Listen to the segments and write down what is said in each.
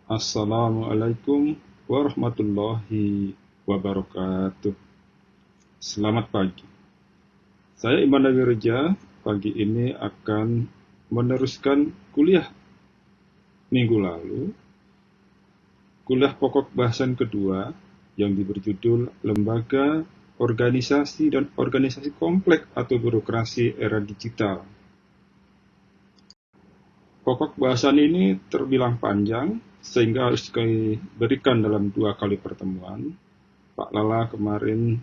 Assalamualaikum warahmatullahi wabarakatuh. Selamat pagi. Saya Iman Wirja. Pagi ini akan meneruskan kuliah minggu lalu, kuliah pokok bahasan kedua yang berjudul Lembaga, Organisasi, dan Organisasi Kompleks atau Birokrasi Era Digital. Pokok bahasan ini terbilang panjang, sehingga harus diberikan dalam 2 kali pertemuan. Pak Lala kemarin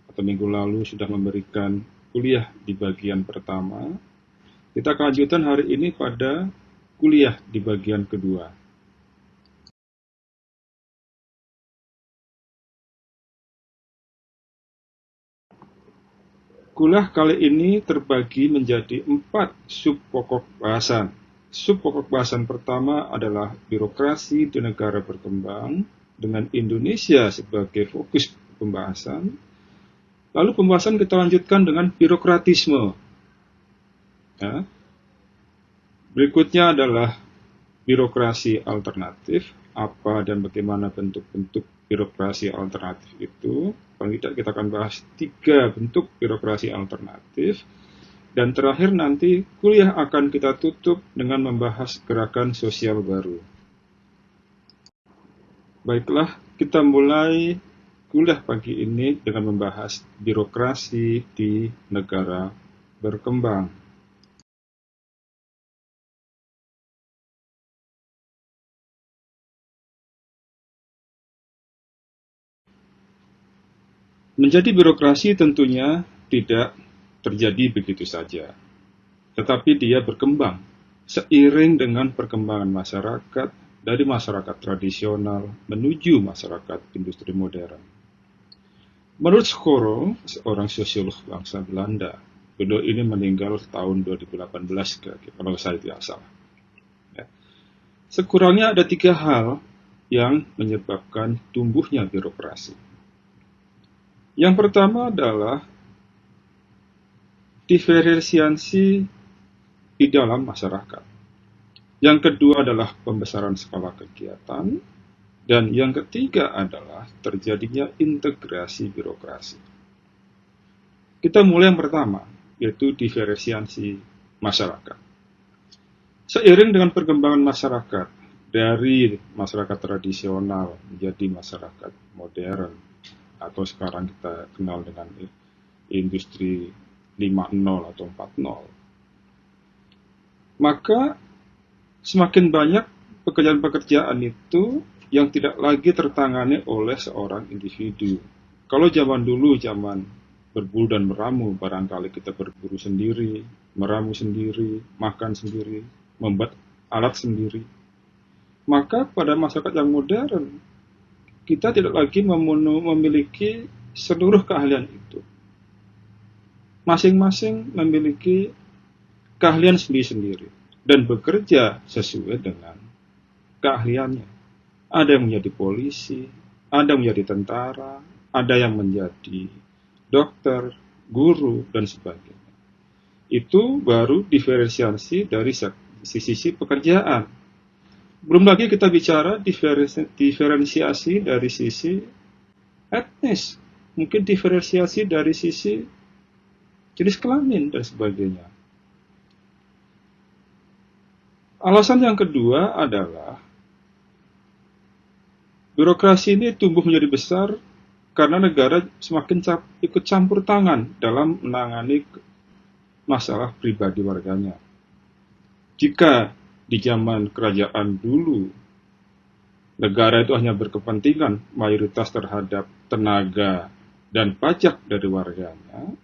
atau minggu lalu sudah memberikan kuliah di bagian pertama. Kita akan lanjutkan hari ini pada kuliah di bagian kedua. Kuliah kali ini terbagi menjadi 4 sub pokok bahasan. Sub pokok bahasan pertama adalah birokrasi di negara berkembang dengan Indonesia sebagai fokus pembahasan. Lalu pembahasan kita lanjutkan dengan birokratisme. Ya. Berikutnya adalah birokrasi alternatif, apa dan bagaimana bentuk-bentuk birokrasi alternatif itu. Paling tidak kita akan bahas 3 bentuk birokrasi alternatif. Dan terakhir nanti kuliah akan kita tutup dengan membahas gerakan sosial baru. Baiklah, kita mulai kuliah pagi ini dengan membahas birokrasi di negara berkembang. Menjadi birokrasi tentunya tidak terjadi begitu saja, tetapi dia berkembang seiring dengan perkembangan masyarakat dari masyarakat tradisional menuju masyarakat industri modern. Menurut Schoro, seorang sosiolog bangsa Belanda, beliau ini meninggal tahun 2018 kalau saya tidak salah. Ya. Sekurangnya ada 3 hal yang menyebabkan tumbuhnya birokrasi. Yang pertama adalah diferensiasi di dalam masyarakat. Yang kedua adalah pembesaran skala kegiatan. Dan yang ketiga adalah terjadinya integrasi birokrasi. Kita mulai yang pertama, yaitu diferensiasi masyarakat. Seiring dengan perkembangan masyarakat, dari masyarakat tradisional menjadi masyarakat modern, atau sekarang kita kenal dengan industri 5.0 atau 4.0, maka semakin banyak pekerjaan-pekerjaan itu yang tidak lagi tertangani oleh seorang individu. Kalau zaman dulu, zaman berburu dan meramu, barangkali kita berburu sendiri, meramu sendiri, makan sendiri, membuat alat sendiri. Maka pada masyarakat yang modern, kita tidak lagi memiliki seluruh keahlian itu. Masing-masing memiliki keahlian sendiri-sendiri dan bekerja sesuai dengan keahliannya. Ada yang menjadi polisi, ada yang menjadi tentara, ada yang menjadi dokter, guru, dan sebagainya. Itu baru diferensiasi dari sisi pekerjaan. Belum lagi kita bicara diferensiasi dari sisi etnis, mungkin diferensiasi dari sisi jenis kelamin, dan sebagainya. Alasan yang kedua adalah birokrasi ini tumbuh menjadi besar karena negara semakin ikut campur tangan dalam menangani masalah pribadi warganya. Jika di zaman kerajaan dulu, negara itu hanya berkepentingan mayoritas terhadap tenaga dan pajak dari warganya,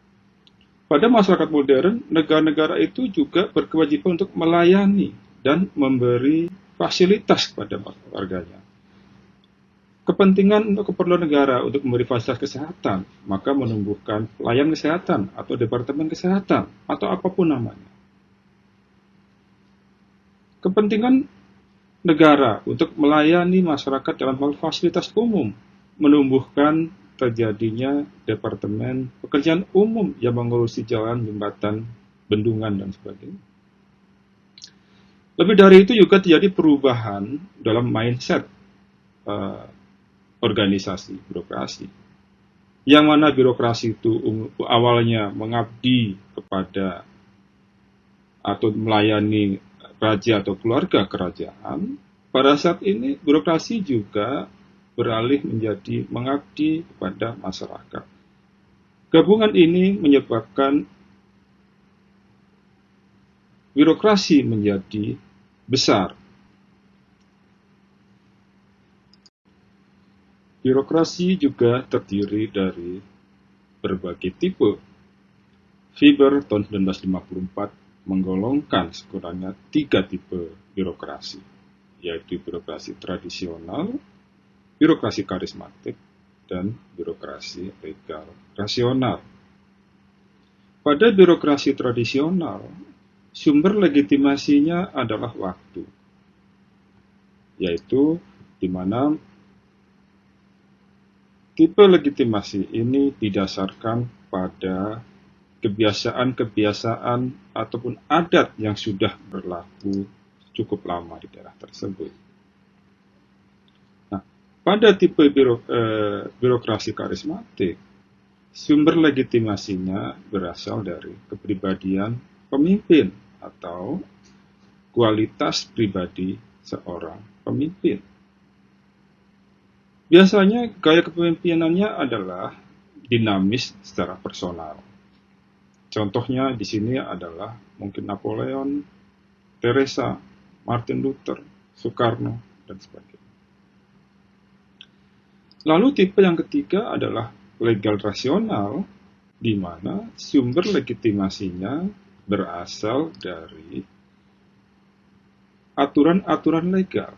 pada masyarakat modern, negara-negara itu juga berkewajiban untuk melayani dan memberi fasilitas kepada warganya. Kepentingan untuk keperluan negara untuk memberi fasilitas kesehatan, maka menumbuhkan pelayan kesehatan atau departemen kesehatan atau apapun namanya. Kepentingan negara untuk melayani masyarakat dalam hal fasilitas umum, menumbuhkan terjadinya departemen pekerjaan umum yang mengurusi jalan, jembatan, bendungan, dan sebagainya. Lebih dari itu juga terjadi perubahan dalam mindset uh, organisasi birokrasi. Yang mana birokrasi itu awalnya mengabdi kepada atau melayani raja atau keluarga kerajaan, pada saat ini birokrasi juga beralih menjadi mengabdi kepada masyarakat. Gabungan ini menyebabkan birokrasi menjadi besar. Birokrasi juga terdiri dari berbagai tipe. Weber tahun 1954 menggolongkan sekurangnya 3 tipe birokrasi, yaitu birokrasi tradisional, birokrasi karismatik, dan birokrasi legal rasional. Pada birokrasi tradisional, sumber legitimasinya adalah waktu, yaitu di mana tipe legitimasi ini didasarkan pada kebiasaan-kebiasaan ataupun adat yang sudah berlaku cukup lama di daerah tersebut. Nah, pada tipe birokrasi karismatik, sumber legitimasinya berasal dari kepribadian pemimpin atau kualitas pribadi seorang pemimpin. Biasanya gaya kepemimpinannya adalah dinamis secara personal. Contohnya di sini adalah mungkin Napoleon, Teresa, Martin Luther, Soekarno, dan sebagainya. Lalu tipe yang ketiga adalah legal rasional, di mana sumber legitimasinya berasal dari aturan-aturan legal.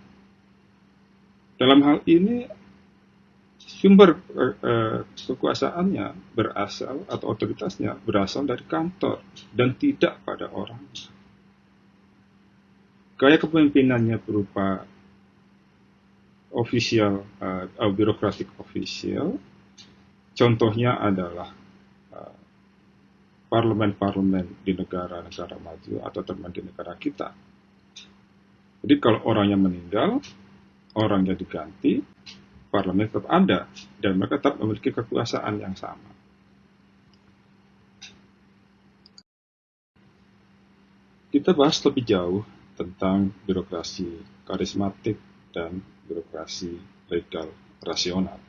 Dalam hal ini, sumber kekuasaannya berasal atau otoritasnya berasal dari kantor dan tidak pada orang. Gaya kepemimpinannya berupa official, birokratik official. Contohnya adalah parlemen-parlemen di negara-negara maju atau teman di negara kita. Jadi kalau orangnya meninggal, orangnya diganti, parlemen tetap ada, dan mereka tetap memiliki kekuasaan yang sama. Kita bahas lebih jauh tentang birokrasi karismatik dan birokrasi legal rasional.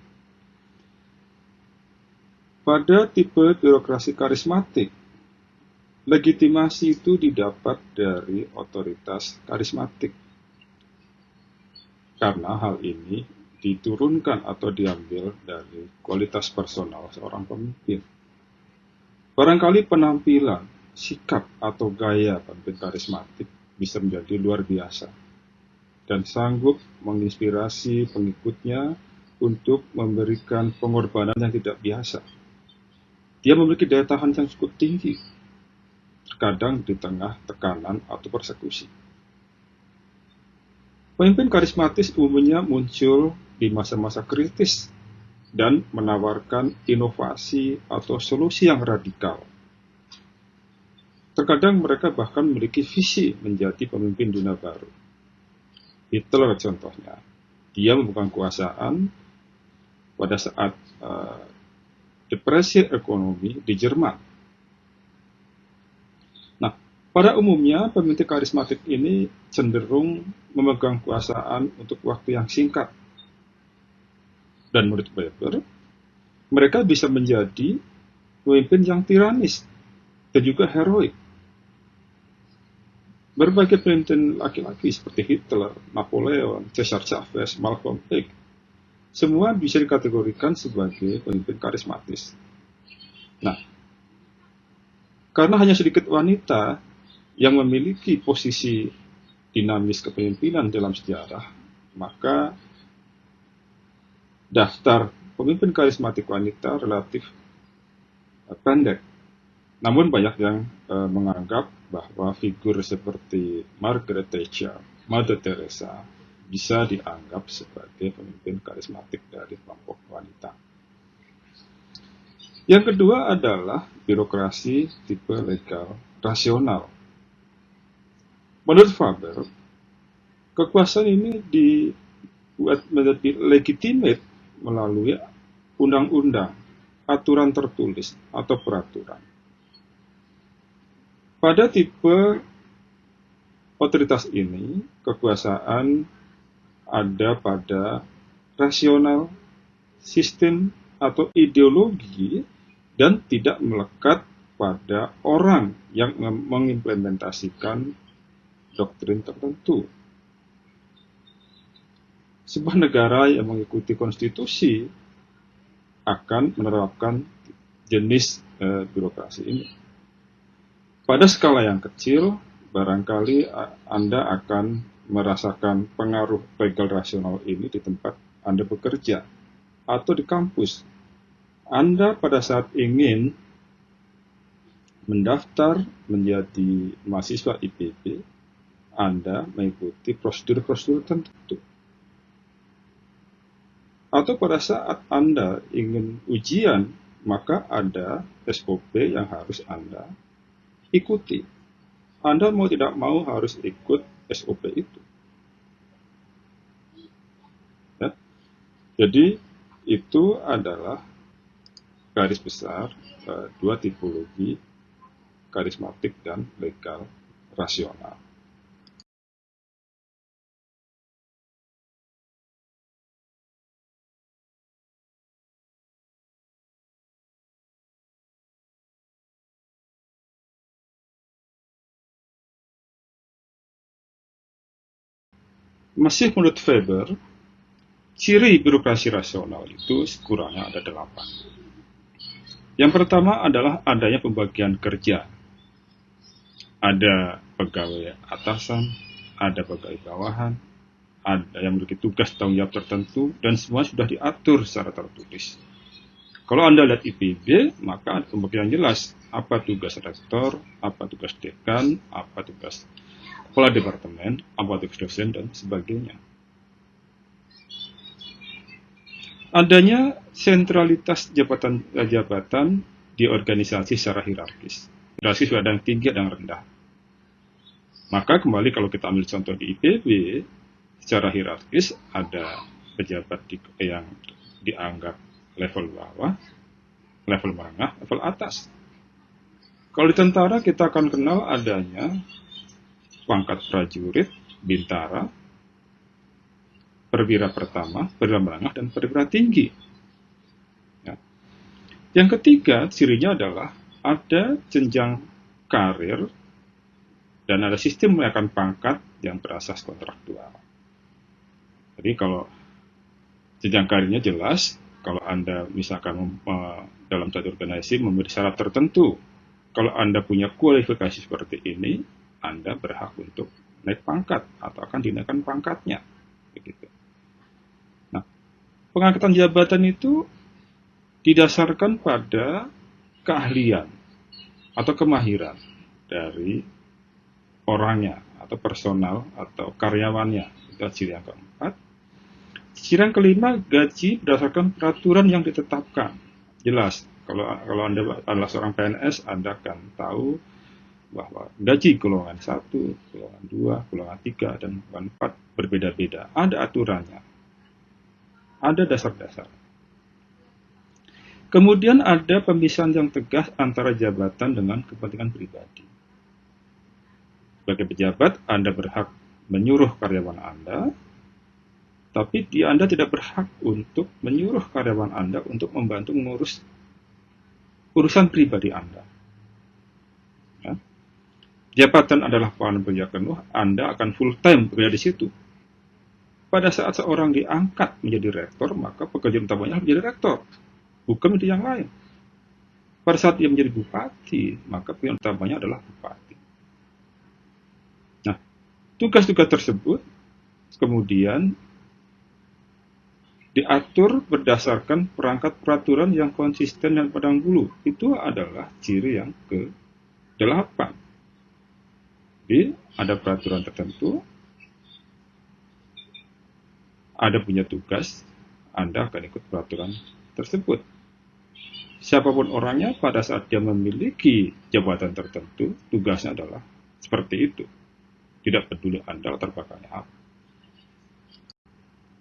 Pada tipe birokrasi karismatik, legitimasi itu didapat dari otoritas karismatik. Karena hal ini diturunkan atau diambil dari kualitas personal seorang pemimpin. Barangkali penampilan, sikap, atau gaya pemimpin karismatik bisa menjadi luar biasa dan sanggup menginspirasi pengikutnya untuk memberikan pengorbanan yang tidak biasa. Dia memiliki daya tahan yang cukup tinggi, terkadang di tengah tekanan atau persekusi. Pemimpin karismatis umumnya muncul di masa-masa kritis dan menawarkan inovasi atau solusi yang radikal. Terkadang mereka bahkan memiliki visi menjadi pemimpin dunia baru. Hitler contohnya, dia memegang kekuasaan pada saat depresi ekonomi di Jerman. Nah, pada umumnya pemimpin karismatik ini cenderung memegang kekuasaan untuk waktu yang singkat. Dan menurut Weber, mereka bisa menjadi pemimpin yang tiranis dan juga heroik. Berbagai pemimpin laki-laki seperti Hitler, Napoleon, Cesar Chavez, Malcolm X, semua bisa dikategorikan sebagai pemimpin karismatis. Nah, karena hanya sedikit wanita yang memiliki posisi dinamis kepemimpinan dalam sejarah, maka daftar pemimpin karismatik wanita relatif pendek. Namun banyak yang menganggap bahwa figur seperti Margaret Thatcher, Mother Teresa bisa dianggap sebagai pemimpin karismatik dari kelompok wanita. Yang kedua adalah birokrasi tipe legal rasional. Menurut Weber, Kekuasaan ini dibuat menjadi legitimate melalui undang-undang, aturan tertulis, atau peraturan. Pada tipe otoritas ini, kekuasaan ada pada rasional, sistem, atau ideologi dan tidak melekat pada orang yang mengimplementasikan doktrin tertentu. Sebuah negara yang mengikuti konstitusi akan menerapkan jenis birokrasi ini. Pada skala yang kecil, barangkali Anda akan merasakan pengaruh legal rasional ini di tempat Anda bekerja atau di kampus. Anda pada saat ingin mendaftar menjadi mahasiswa IPB, Anda mengikuti prosedur-prosedur tertentu. Atau pada saat Anda ingin ujian, maka ada SOP yang harus Anda ikuti. Anda mau tidak mau harus ikut SOP itu. Ya. Jadi itu adalah garis besar dua tipologi karismatik dan legal rasional. Masih menurut Weber, ciri birokrasi rasional itu sekurangnya ada 8. Yang pertama adalah adanya pembagian kerja. Ada pegawai atasan, ada pegawai bawahan, ada yang memiliki tugas tanggung jawab tertentu, dan semua sudah diatur secara tertulis. Kalau Anda lihat IPB, maka ada pembagian jelas apa tugas rektor, apa tugas dekan, apa tugas kepala departemen, apa tugas dosen, dan sebagainya. Adanya sentralitas jabatan di organisasi secara hierarkis. Hierarkis ada yang tinggi dan yang rendah. Maka kembali kalau kita ambil contoh di IPB, secara hierarkis ada pejabat yang dianggap level bawah, level menengah, level atas. Kalau di tentara kita akan kenal adanya pangkat prajurit, bintara, perwira pertama, perwira menengah, dan perwira tinggi. Ya. Yang ketiga, cirinya adalah ada jenjang karir dan ada sistem menaikkan pangkat yang berasas kontraktual. Jadi kalau jenjang karirnya jelas, kalau Anda misalkan dalam satu organisasi memberi syarat tertentu, kalau Anda punya kualifikasi seperti ini, Anda berhak untuk naik pangkat atau akan dinaikkan pangkatnya. Begitu. Nah, pengangkatan jabatan itu didasarkan pada keahlian atau kemahiran dari orangnya atau personal atau karyawannya. Itu ciri yang keempat. Ciri yang kelima, gaji berdasarkan peraturan yang ditetapkan. Jelas, kalau Anda adalah seorang PNS, Anda akan tahu bahwa gaji golongan 1, golongan 2, golongan 3, dan golongan 4 berbeda-beda. Ada aturannya. Ada dasar-dasar. Kemudian ada pemisahan yang tegas antara jabatan dengan kepentingan pribadi. Sebagai pejabat, Anda berhak menyuruh karyawan Anda, tapi Anda tidak berhak untuk menyuruh karyawan Anda untuk membantu mengurus urusan pribadi Anda. Ya. Jabatan adalah peranan kerja penuh, Anda akan full time bekerja di situ. Pada saat seorang diangkat menjadi rektor, maka pekerjaan utamanya menjadi rektor, bukan menjadi yang lain. Pada saat dia menjadi bupati, maka pekerjaan utamanya adalah bupati. Nah, tugas-tugas tersebut kemudian diatur berdasarkan perangkat peraturan yang konsisten dan padang bulu. Itu adalah ciri yang ke-8. Jadi, ada peraturan tertentu, ada punya tugas, Anda akan ikut peraturan tersebut. Siapapun orangnya, pada saat dia memiliki jabatan tertentu, tugasnya adalah seperti itu. Tidak peduli Anda latar belakangnya apa.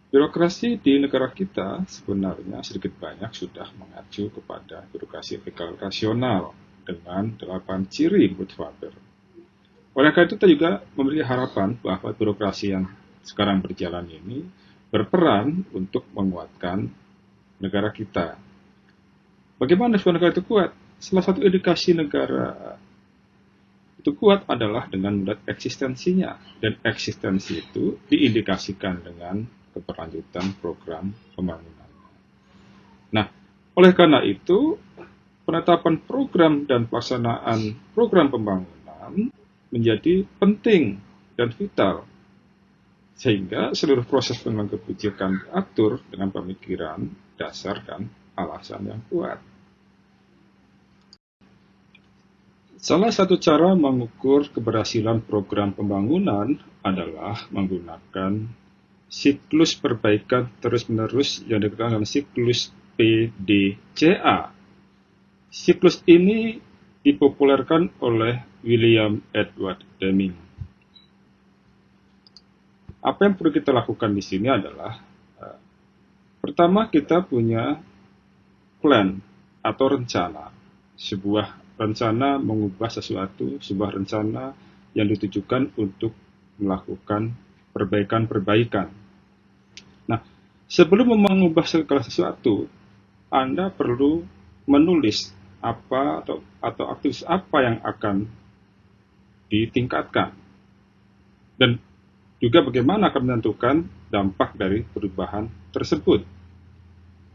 Birokrasi di negara kita sebenarnya sedikit banyak sudah mengacu kepada birokrasi fiskal rasional dengan 8 ciri menurut Faber. Oleh karena itu kita juga memiliki harapan bahwa birokrasi yang sekarang berjalan ini berperan untuk menguatkan negara kita. Bagaimana supaya negara itu kuat? Salah satu indikasi negara itu kuat adalah dengan melihat eksistensinya. Dan eksistensi itu diindikasikan dengan keberlanjutan program pembangunan. Nah, oleh karena itu, penetapan program dan pelaksanaan program pembangunan menjadi penting dan vital, sehingga seluruh proses pengembangan kebijakan diatur dengan pemikiran dasar dan alasan yang kuat. Salah satu cara mengukur keberhasilan program pembangunan adalah menggunakan siklus perbaikan terus-menerus yang dikenal dengan siklus PDCA. Siklus ini dipopulerkan oleh William Edward Deming. Apa yang perlu kita lakukan di sini adalah pertama kita punya plan atau rencana, sebuah rencana mengubah sesuatu, sebuah rencana yang ditujukan untuk melakukan perbaikan-perbaikan. Nah, sebelum mengubah segala sesuatu, Anda perlu menulis apa atau aktivitas apa yang akan ditingkatkan, dan juga bagaimana akan menentukan dampak dari perubahan tersebut.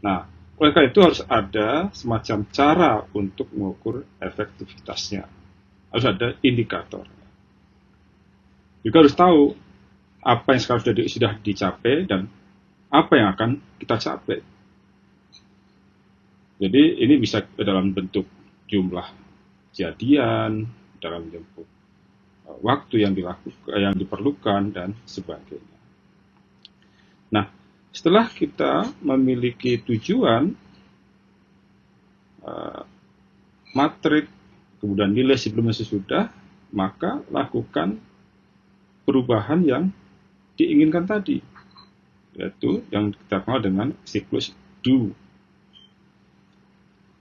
Nah, oleh karena itu harus ada semacam cara untuk mengukur efektivitasnya. Harus ada indikator. Juga harus tahu apa yang sekarang sudah dicapai dan apa yang akan kita capai. Jadi ini bisa dalam bentuk jumlah kejadian, dalam bentuk waktu yang diperlukan dan sebagainya. Nah, setelah kita memiliki tujuan, matrik, kemudian nilai sebelum dan sesudah, maka lakukan perubahan yang diinginkan tadi, yaitu yang kita kenal dengan siklus do.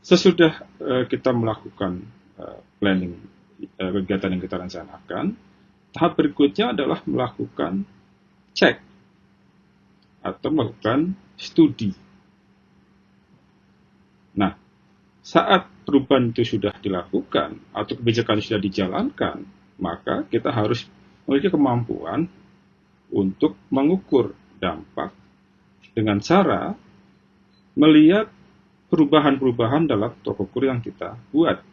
Sesudah kita melakukan planning kegiatan yang kita rencanakan, tahap berikutnya adalah melakukan cek atau melakukan studi. Nah, saat perubahan itu sudah dilakukan atau kebijakan sudah dijalankan, maka kita harus memiliki kemampuan untuk mengukur dampak dengan cara melihat perubahan-perubahan dalam tolok ukur yang kita buat.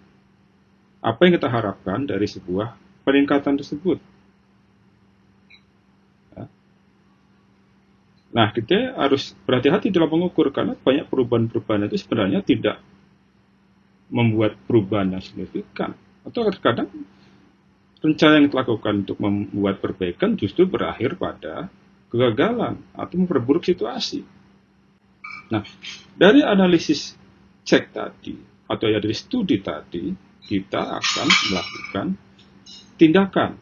Apa yang kita harapkan dari sebuah peningkatan tersebut. Nah, kita harus berhati-hati dalam mengukur, karena banyak perubahan-perubahan itu sebenarnya tidak membuat perubahan yang signifikan. Atau kadang-kadang rencana yang kita lakukan untuk membuat perbaikan justru berakhir pada kegagalan atau memperburuk situasi. Nah, dari analisis cek tadi, atau ya dari studi tadi, kita akan melakukan tindakan.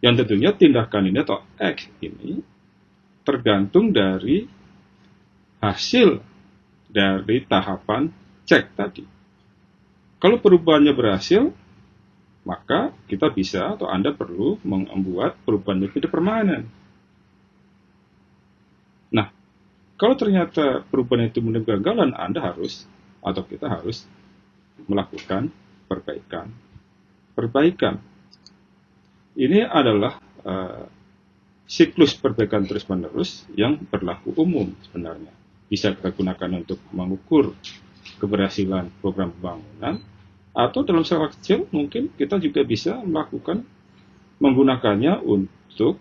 Yang tentunya tindakan ini atau act ini tergantung dari hasil dari tahapan cek tadi. Kalau perubahannya berhasil, maka kita bisa atau Anda perlu membuat perubahan itu permanen. Nah, kalau ternyata perubahan itu menjadi kegagalan, Anda harus atau kita harus melakukan perbaikan. Ini adalah siklus perbaikan terus-menerus yang berlaku umum sebenarnya. Bisa kita gunakan untuk mengukur keberhasilan program pembangunan, atau dalam skala kecil mungkin kita juga bisa menggunakannya untuk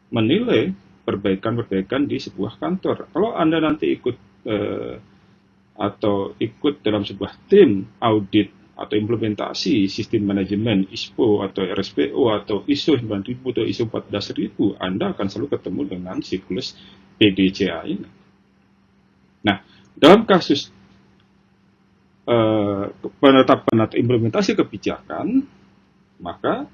menilai perbaikan-perbaikan di sebuah kantor. Kalau Anda nanti ikut dalam sebuah tim audit atau implementasi sistem manajemen ISPO atau RSPO atau ISO 9000 atau ISO 14000, Anda akan selalu ketemu dengan siklus PDCA ini. Nah, dalam kasus penetapan atau implementasi kebijakan, maka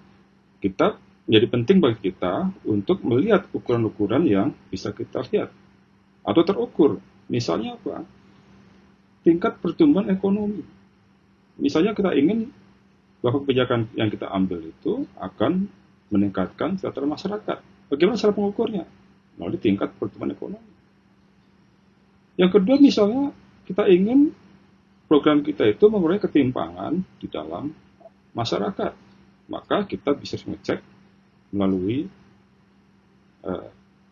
menjadi penting bagi kita untuk melihat ukuran-ukuran yang bisa kita lihat. atau terukur. Misalnya apa? Tingkat pertumbuhan ekonomi. Misalnya kita ingin bahwa kebijakan yang kita ambil itu akan meningkatkan kesejahteraan masyarakat. Bagaimana cara mengukurnya? Melalui tingkat pertumbuhan ekonomi. Yang kedua, misalnya kita ingin program kita itu mengurangi ketimpangan di dalam masyarakat. Maka kita bisa mengecek melalui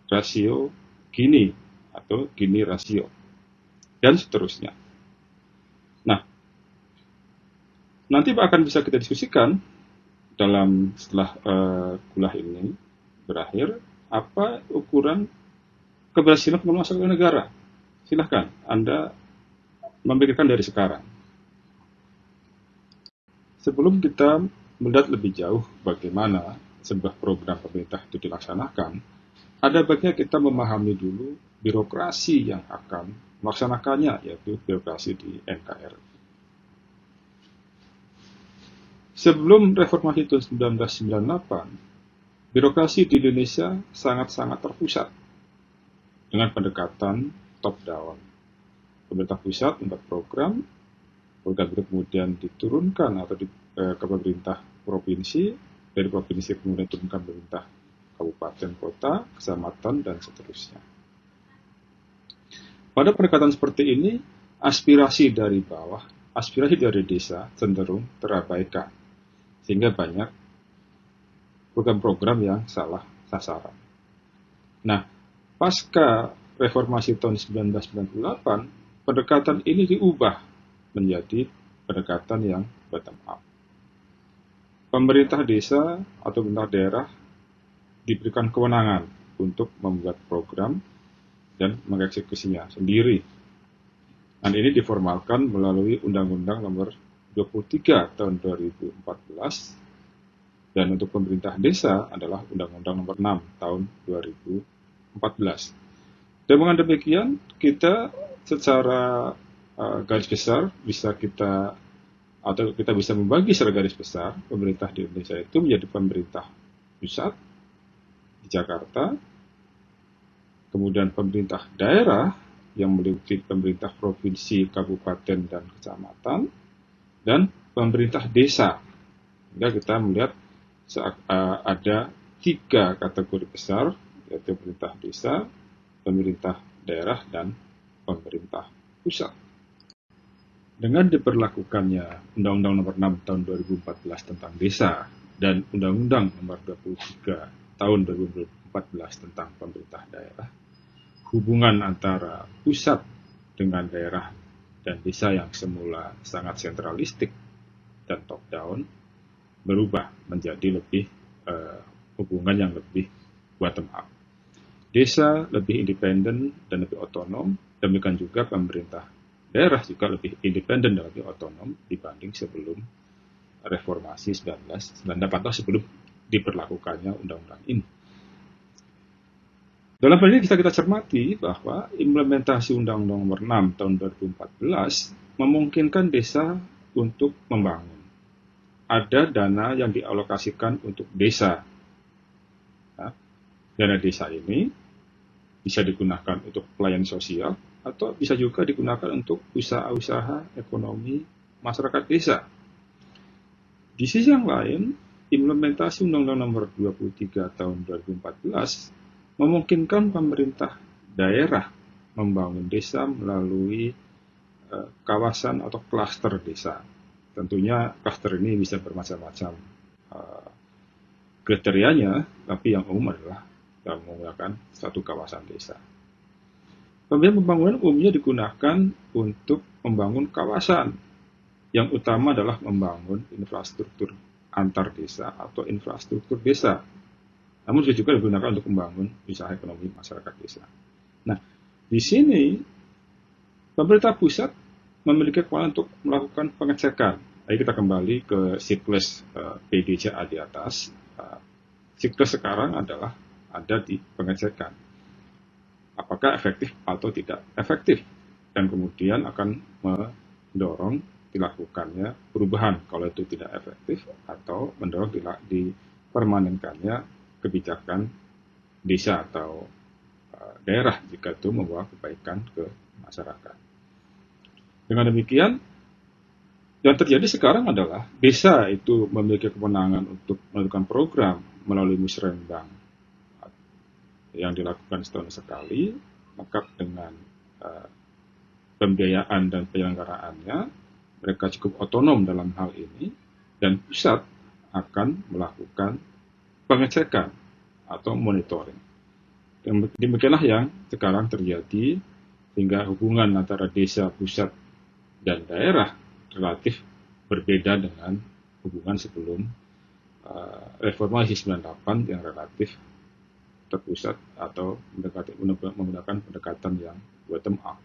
rasio Gini atau Gini rasio dan seterusnya. Nah, nanti akan bisa kita diskusikan setelah kuliah ini berakhir, apa ukuran keberhasilan pembangunan suatu negara. Silahkan Anda memikirkan dari sekarang. Sebelum kita melihat lebih jauh bagaimana sebuah program pemerintah itu dilaksanakan, ada baiknya kita memahami dulu birokrasi yang akan melaksanakannya, yaitu birokrasi di NKRI. Sebelum reformasi tahun 1998, birokrasi di Indonesia sangat-sangat terpusat dengan pendekatan top-down. Pemerintah pusat membuat program itu kemudian diturunkan atau ke pemerintah provinsi, dari provinsi kemudian diturunkan pemerintah kabupaten, kota, kecamatan, dan seterusnya. Pada pendekatan seperti ini, aspirasi dari bawah, aspirasi dari desa cenderung terabaikan, sehingga banyak program-program yang salah sasaran. Nah, pasca reformasi tahun 1998, pendekatan ini diubah menjadi pendekatan yang bottom up. Pemerintah desa atau pemerintah daerah diberikan kewenangan untuk membuat program dan mengeksekusinya sendiri. Dan ini diformalkan melalui Undang-Undang Nomor 23 tahun 2014, dan untuk pemerintah desa adalah Undang-Undang Nomor 6 tahun 2014. Dengan demikian, kita secara garis besar kita bisa membagi secara garis besar pemerintah di Indonesia itu menjadi pemerintah pusat di Jakarta, kemudian pemerintah daerah yang meliputi pemerintah provinsi, kabupaten, dan kecamatan, dan pemerintah desa. Sehingga kita melihat ada 3 kategori besar, yaitu pemerintah desa, pemerintah daerah, dan pemerintah pusat. Dengan diberlakukannya Undang-Undang Nomor 6 tahun 2014 tentang desa dan Undang-Undang Nomor 23 tahun 2014 tentang pemerintah daerah, hubungan antara pusat dengan daerah dan desa yang semula sangat sentralistik dan top-down berubah menjadi hubungan yang lebih bottom-up. Desa lebih independen dan lebih otonom, demikian juga pemerintah daerah juga lebih independen dan lebih otonom dibanding sebelum reformasi 1998 atau sebelum diberlakukannya undang-undang ini. Dalam hal ini bisa kita cermati bahwa implementasi Undang-Undang Nomor 6 tahun 2014 memungkinkan desa untuk membangun. Ada dana yang dialokasikan untuk desa. Nah, dana desa ini bisa digunakan untuk pelayanan sosial atau bisa juga digunakan untuk usaha-usaha ekonomi masyarakat desa. Di sisi yang lain, implementasi Undang-Undang Nomor 23 tahun 2014 memungkinkan pemerintah daerah membangun desa melalui kawasan atau klaster desa. Tentunya klaster ini bisa bermacam-macam kriterianya, tapi yang umum adalah menggunakan satu kawasan desa. Pembangunan umumnya digunakan untuk membangun kawasan. Yang utama adalah membangun infrastruktur antar desa atau infrastruktur desa. Namun juga digunakan untuk membangun usaha ekonomi masyarakat desa. Nah, di sini pemerintah pusat memiliki kewenangan untuk melakukan pengecekan. Ayo kita kembali ke siklus PDCA di atas. Siklus sekarang adalah ada di pengecekan. Apakah efektif atau tidak efektif, dan kemudian akan mendorong dilakukannya perubahan kalau itu tidak efektif, atau mendorong dipermanenkannya kebijakan desa atau daerah jika itu membawa kebaikan ke masyarakat. Dengan demikian, yang terjadi sekarang adalah desa itu memiliki kewenangan untuk melakukan program melalui musrenbang yang dilakukan setahun sekali, lengkap dengan pembiayaan dan penyelenggaraannya. Mereka cukup otonom dalam hal ini, dan pusat akan melakukan pengecekan atau monitoring. Demikianlah yang sekarang terjadi, sehingga hubungan antara desa, pusat, dan daerah relatif berbeda dengan hubungan sebelum reformasi 98 yang relatif terpusat atau menggunakan pendekatan yang bottom up.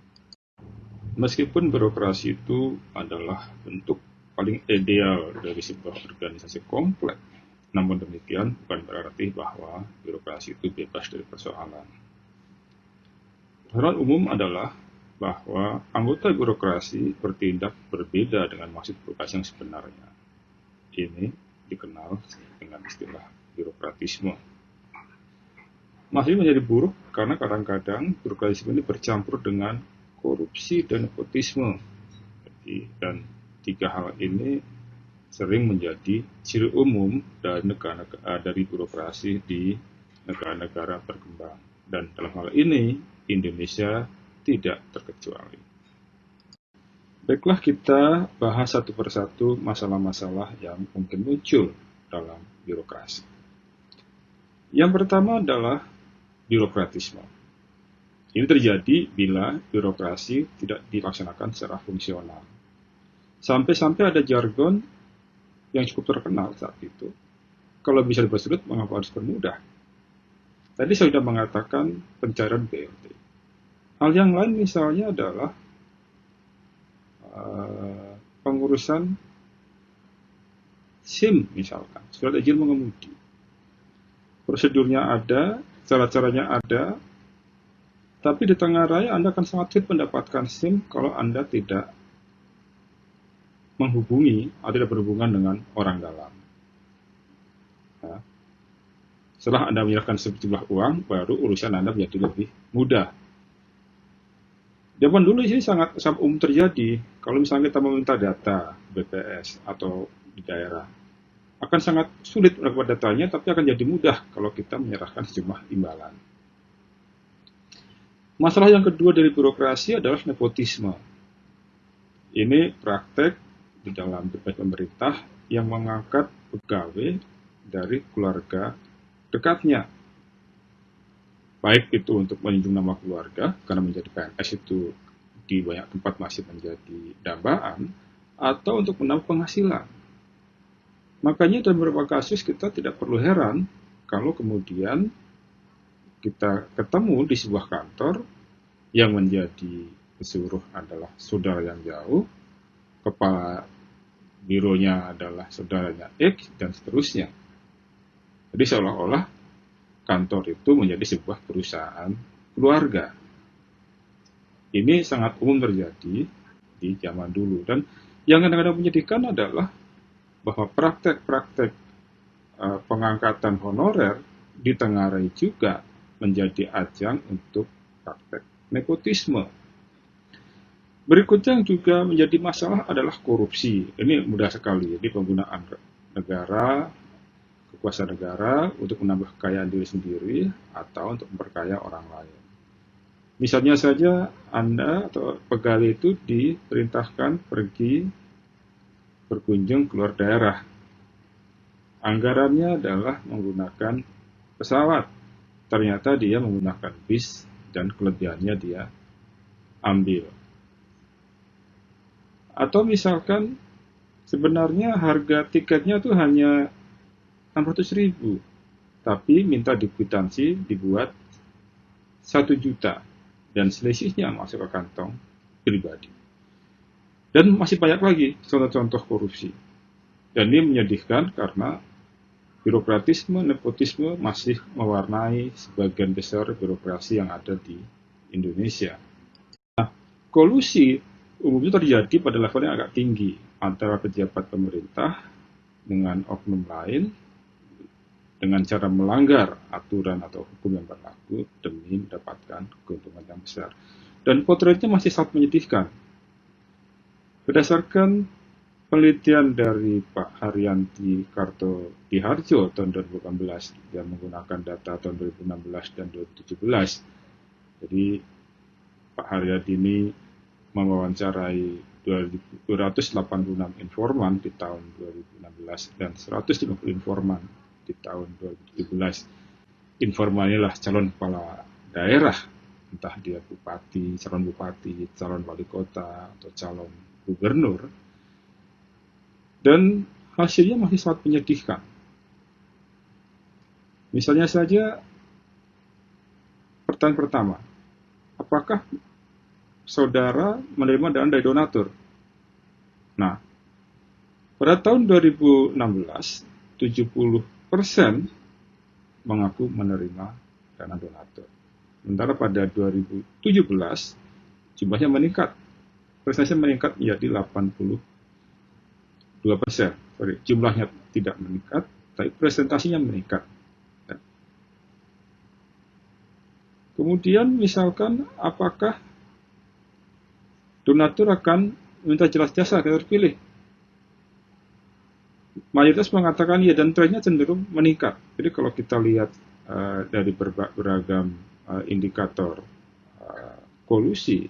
Meskipun birokrasi itu adalah bentuk paling ideal dari sebuah organisasi kompleks, namun demikian bukan berarti bahwa birokrasi itu bebas dari persoalan. Persoalan umum adalah bahwa anggota birokrasi bertindak berbeda dengan maksud birokrasi yang sebenarnya. Ini dikenal dengan istilah birokratisme. Masih menjadi buruk karena kadang-kadang birokratisme ini bercampur dengan korupsi dan nepotisme. Dan tiga hal ini sering menjadi ciri umum dari birokrasi di negara-negara berkembang. Dan dalam hal ini, Indonesia tidak terkecuali. Baiklah, kita bahas satu persatu masalah-masalah yang mungkin muncul dalam birokrasi. Yang pertama adalah birokratisme. Ini terjadi bila birokrasi tidak dilaksanakan secara fungsional. Sampai-sampai ada jargon yang cukup terkenal saat itu. Kalau bisa dipersulit, mengapa harus dipermudah? Tadi saya sudah mengatakan pencairan BLT. Hal yang lain misalnya adalah pengurusan SIM misalkan, surat izin mengemudi. Prosedurnya ada, cara-caranya ada, tapi di tengah raya Anda akan sangat sulit mendapatkan SIM kalau Anda tidak menghubungi atau tidak berhubungan dengan orang dalam. Nah, setelah Anda menyerahkan sejumlah uang, baru urusan Anda menjadi lebih mudah. Zaman dulu ini sangat umum terjadi. Kalau misalnya kita meminta data BPS atau di daerah, akan sangat sulit mendapat datanya, tapi akan jadi mudah kalau kita menyerahkan sejumlah imbalan. Masalah yang kedua dari birokrasi adalah nepotisme. Ini praktek di dalam berbagai pemerintah yang mengangkat pegawai dari keluarga dekatnya. Baik itu untuk menunjukkan nama keluarga, karena menjadi PNS itu di banyak tempat masih menjadi dambaan, atau untuk menambah penghasilan. Makanya dalam beberapa kasus kita tidak perlu heran kalau kemudian kita ketemu di sebuah kantor yang menjadi pesuruh adalah saudara yang jauh, kepala bironya adalah saudaranya X, dan seterusnya. Jadi seolah-olah kantor itu menjadi sebuah perusahaan keluarga. Ini sangat umum terjadi di zaman dulu. Dan yang kadang-kadang menyedihkan adalah bahwa praktek-praktek pengangkatan honorer di tengah raya juga menjadi ajang untuk praktek nepotisme. Berikutnya yang juga menjadi masalah adalah korupsi. Ini mudah sekali. Jadi penggunaan negara, kekuasaan negara untuk menambah kekayaan diri sendiri atau untuk memperkaya orang lain. Misalnya saja Anda atau pegawai itu diperintahkan pergi berkunjung keluar daerah. Anggarannya adalah menggunakan pesawat. Ternyata dia menggunakan bis dan kelebihannya dia ambil. Atau misalkan sebenarnya harga tiketnya itu hanya 600.000, tapi minta dikwitansi dibuat 1 juta dan selisihnya masuk ke kantong pribadi. Dan masih banyak lagi contoh-contoh korupsi. Dan ini menyedihkan karena birokratisme, nepotisme masih mewarnai sebagian besar birokrasi yang ada di Indonesia. Nah, kolusi umumnya terjadi pada level yang agak tinggi antara pejabat pemerintah dengan oknum lain dengan cara melanggar aturan atau hukum yang berlaku demi mendapatkan keuntungan yang besar. Dan potretnya masih sangat menyedihkan. Berdasarkan penelitian dari Pak Haryanti Kartodiharjo tahun 2018 yang menggunakan data tahun 2016 dan 2017. Jadi Pak Haryanti ini mewawancarai 286 informan di tahun 2016 dan 150 informan di tahun 2017. Informan inilah calon kepala daerah, entah dia bupati, calon wali kota, atau calon gubernur. Dan hasilnya masih sangat menyedihkan. Misalnya saja, pertanyaan pertama, apakah saudara menerima dana dari donatur? Nah, pada tahun 2016, 70% mengaku menerima dana donatur. Sementara pada 2017, jumlahnya meningkat. Presentasinya meningkat menjadi 82%. Jumlahnya tidak meningkat, tapi presentasinya meningkat. Kemudian misalkan apakah donatur akan minta jelas jasa agar terpilih? Mayoritas mengatakan iya, dan trennya cenderung meningkat. Jadi kalau kita lihat dari beragam indikator kolusi,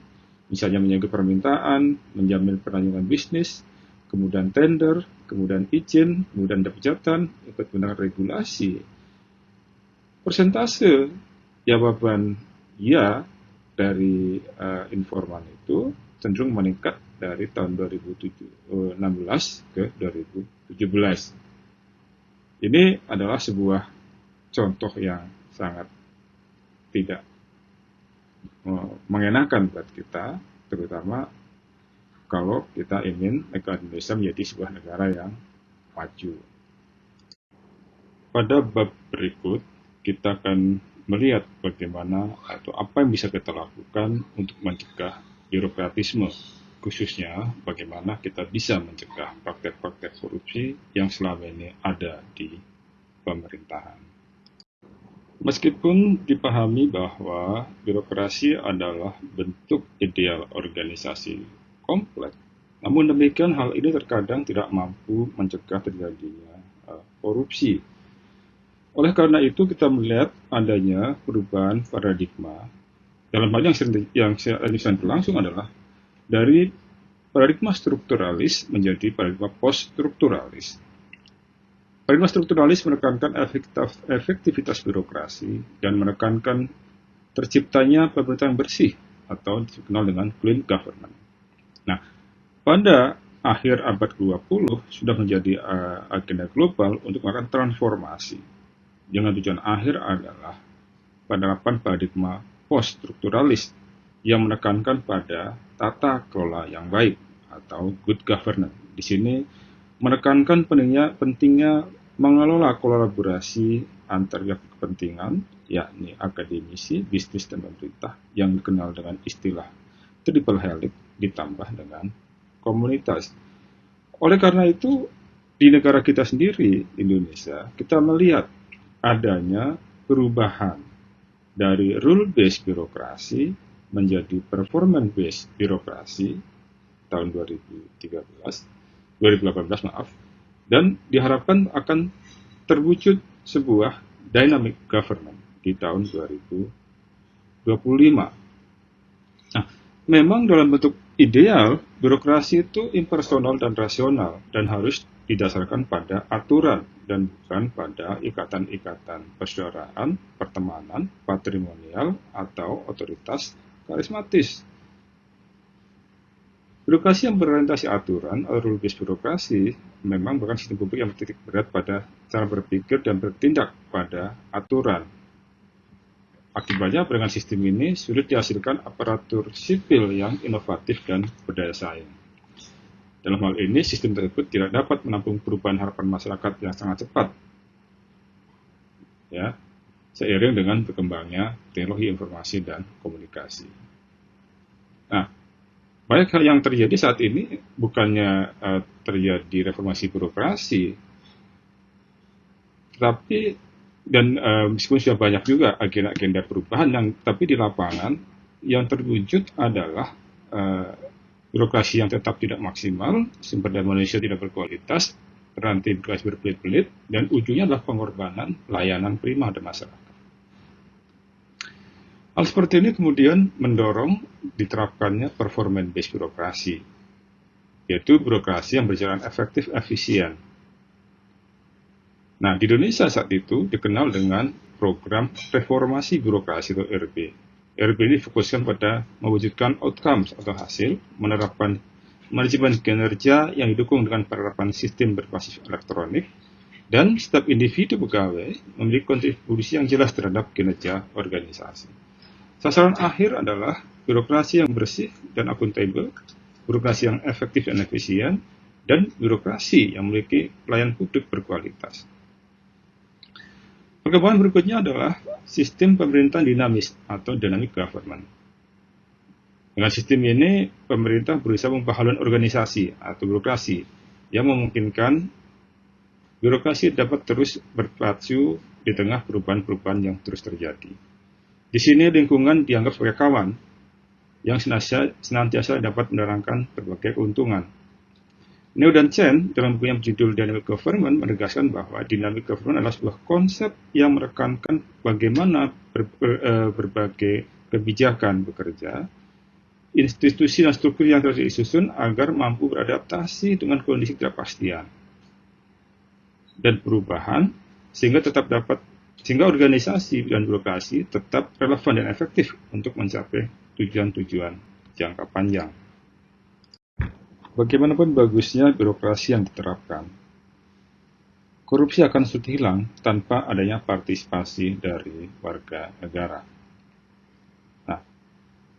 misalnya menjaga permintaan, menjamin perlindungan bisnis, kemudian tender, kemudian izin, kemudian jabatan, ikut menggunakan regulasi, persentase jawaban ya dari informan itu cenderung meningkat dari tahun 2016 ke 2017. Ini adalah sebuah contoh yang sangat tidak mengenakan buat kita, terutama kalau kita ingin negara Indonesia menjadi sebuah negara yang maju. Pada bab berikut, kita akan melihat bagaimana atau apa yang bisa kita lakukan untuk mencegah birokratisme, khususnya bagaimana kita bisa mencegah praktek-praktek korupsi yang selama ini ada di pemerintahan. Meskipun dipahami bahwa birokrasi adalah bentuk ideal organisasi kompleks, namun demikian hal ini terkadang tidak mampu mencegah terjadinya korupsi. Oleh karena itu kita melihat adanya perubahan paradigma. Dalam hal yang sering berlangsung adalah dari paradigma strukturalis menjadi paradigma post-strukturalis. Paradigma strukturalis menekankan efektivitas birokrasi dan menekankan terciptanya pemerintahan bersih atau dikenal dengan clean government. Nah, pada akhir abad ke-20 sudah menjadi agenda global untuk melakukan transformasi. Dengan tujuan akhir adalah penerapan paradigma post-strukturalis yang menekankan pada tata kelola yang baik atau good governance. Di sini menekankan pentingnya mengelola kolaborasi antar kepentingan, yakni akademisi, bisnis, dan pemerintah, yang dikenal dengan istilah triple helix ditambah dengan komunitas. Oleh karena itu, di negara kita sendiri, Indonesia, kita melihat adanya perubahan dari rule-based birokrasi menjadi performance-based birokrasi tahun 2018, dan diharapkan akan terwujud sebuah dynamic government di tahun 2025. Nah, memang dalam bentuk ideal, birokrasi itu impersonal dan rasional dan harus didasarkan pada aturan dan bukan pada ikatan-ikatan persaudaraan, pertemanan, patrimonial, atau otoritas karismatis. Birokrasi yang berorientasi aturan atau rule-based birokrasi memang bukan sistem publik yang bertitik berat pada cara berpikir dan bertindak pada aturan. Akibatnya, dengan sistem ini sulit dihasilkan aparatur sipil yang inovatif dan berdaya saing. Dalam hal ini, sistem tersebut tidak dapat menampung perubahan harapan masyarakat yang sangat cepat, ya, seiring dengan berkembangnya teknologi informasi dan komunikasi. Nah, banyak hal yang terjadi saat ini bukannya terjadi reformasi birokrasi, tetapi Dan meskipun sudah banyak juga agenda-agenda perubahan yang tapi di lapangan yang terwujud adalah birokrasi yang tetap tidak maksimal, sumber daya manusia tidak berkualitas, rantai birokrasi berbelit-belit, dan ujungnya adalah pengorbanan layanan prima pada masyarakat. Hal seperti ini kemudian mendorong diterapkannya performance-based birokrasi, yaitu birokrasi yang berjalan efektif efisien. Nah, di Indonesia saat itu dikenal dengan program reformasi birokrasi atau RB. RB ini fokuskan pada mewujudkan outcomes atau hasil, menerapkan manajemen kinerja yang didukung dengan penerapan sistem berbasis elektronik, dan setiap individu pegawai memiliki kontribusi yang jelas terhadap kinerja organisasi. Sasaran akhir adalah birokrasi yang bersih dan akuntabel, birokrasi yang efektif dan efisien, dan birokrasi yang memiliki pelayan publik berkualitas. Perkembangan berikutnya adalah sistem pemerintahan dinamis atau dynamic government. Dengan sistem ini, pemerintah berusaha memperhalus organisasi atau birokrasi yang memungkinkan birokrasi dapat terus berpacu di tengah perubahan-perubahan yang terus terjadi. Di sini lingkungan dianggap sebagai kawan yang senantiasa dapat menerangkan berbagai keuntungan. Neo dan Chen dalam buku yang berjudul Dynamic Government menegaskan bahwa dynamic government adalah sebuah konsep yang menekankan bagaimana berbagai kebijakan bekerja, institusi dan struktur yang terus disusun agar mampu beradaptasi dengan kondisi ketidakpastian dan perubahan sehingga organisasi dan birokrasi tetap relevan dan efektif untuk mencapai tujuan-tujuan jangka panjang. Bagaimanapun bagusnya birokrasi yang diterapkan, korupsi akan sulit hilang tanpa adanya partisipasi dari warga negara. Nah,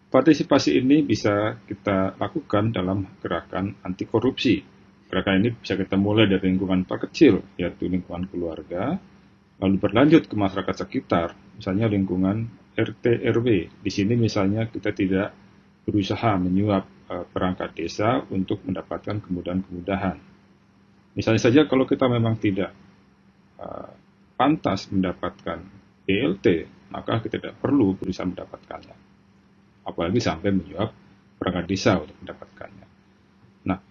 partisipasi ini bisa kita lakukan dalam gerakan anti korupsi. Gerakan ini bisa kita mulai dari lingkungan terkecil, yaitu lingkungan keluarga, lalu berlanjut ke masyarakat sekitar, misalnya lingkungan RT RW. Di sini misalnya kita tidak berusaha menyuap perangkat desa untuk mendapatkan kemudahan-kemudahan. Misalnya saja kalau kita memang tidak pantas mendapatkan BLT, maka kita tidak perlu berusaha mendapatkannya. Apalagi sampai menyuap perangkat desa untuk mendapatkannya. Nah,